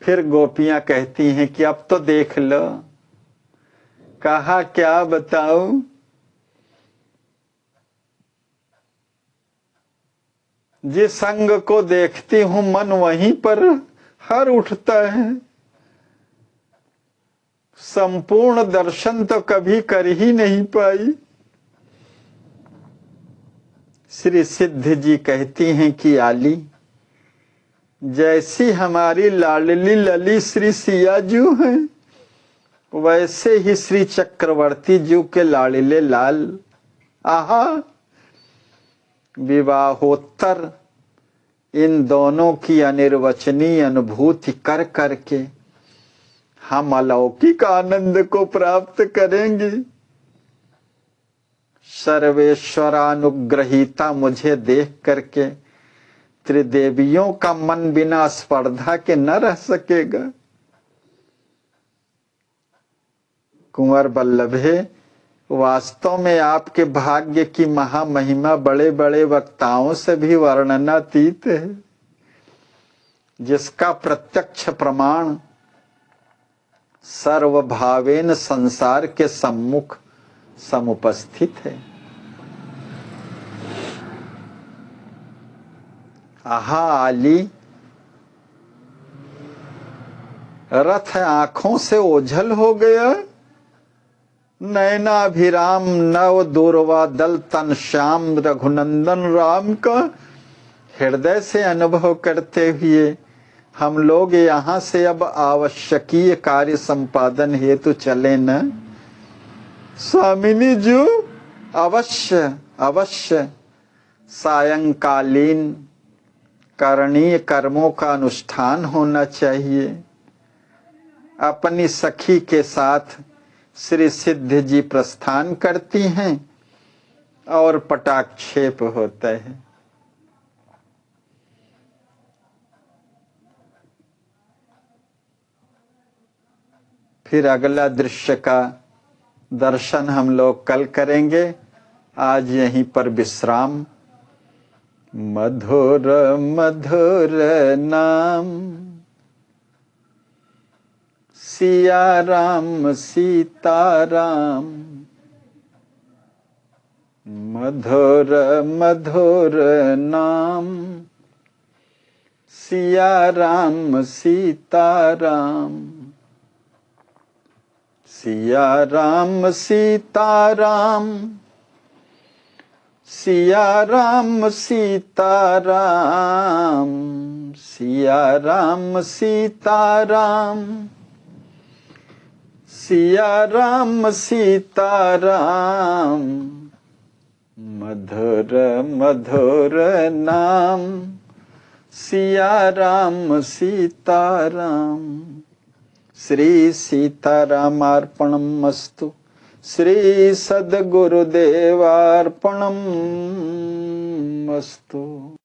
फिर गोपियां कहती हैं कि अब तो देख लो। कहा क्या बताऊं, जिस अंग को देखती हूं मन वहीं पर हर उठता है। संपूर्ण दर्शन तो कभी कर ही नहीं पाई। श्री सिद्ध जी कहती हैं कि आली, जैसी हमारी लाडली लली श्री सियाजू हैं, वैसे ही श्री चक्रवर्ती जी के लाडले लाल। आहा, विवाहोत्तर इन दोनों की अनिर्वचनीय अनुभूति कर करके हम अलौकिक आनंद को प्राप्त करेंगे। सर्वेश्वरानुग्रहीता मुझे देख करके त्रिदेवियों का मन बिना स्पर्धा के न रह सकेगा। कुंवर बल्लभे, वास्तव में आपके भाग्य की महामहिमा बड़े बड़े वक्ताओं से भी वर्णनातीत है, जिसका प्रत्यक्ष प्रमाण सर्वभावेन संसार के सम्मुख समुपस्थित है। आहा आली, रथ आंखों से ओझल हो गया। नयनाभिराम नव दूरवा दल तन श्याम रघुनंदन राम का हृदय से अनुभव करते हुए हम लोग यहाँ से अब आवश्यकीय कार्य संपादन हेतु चले न। स्वामिनी जी, अवश्य अवश्य सायंकालीन करणीय कर्मों का अनुष्ठान होना चाहिए। अपनी सखी के साथ श्री सिद्ध जी प्रस्थान करती हैं और पटाक्षेप होता है। फिर अगला दृश्य का दर्शन हम लोग कल करेंगे। आज यहीं पर विश्राम। मधुर मधुर नाम सिया राम सीताराम, मधुर मधुर नाम सिया राम सीताराम, सिया राम सीताराम, सिया राम सीताराम, सिया राम सीताराम, सिया राम सीताराम, मधुर मधुर नाम सिया राम सीताराम। श्री सीतारामार्पणमस्तु। श्री सद्गुरुदेवार्पणमस्तु।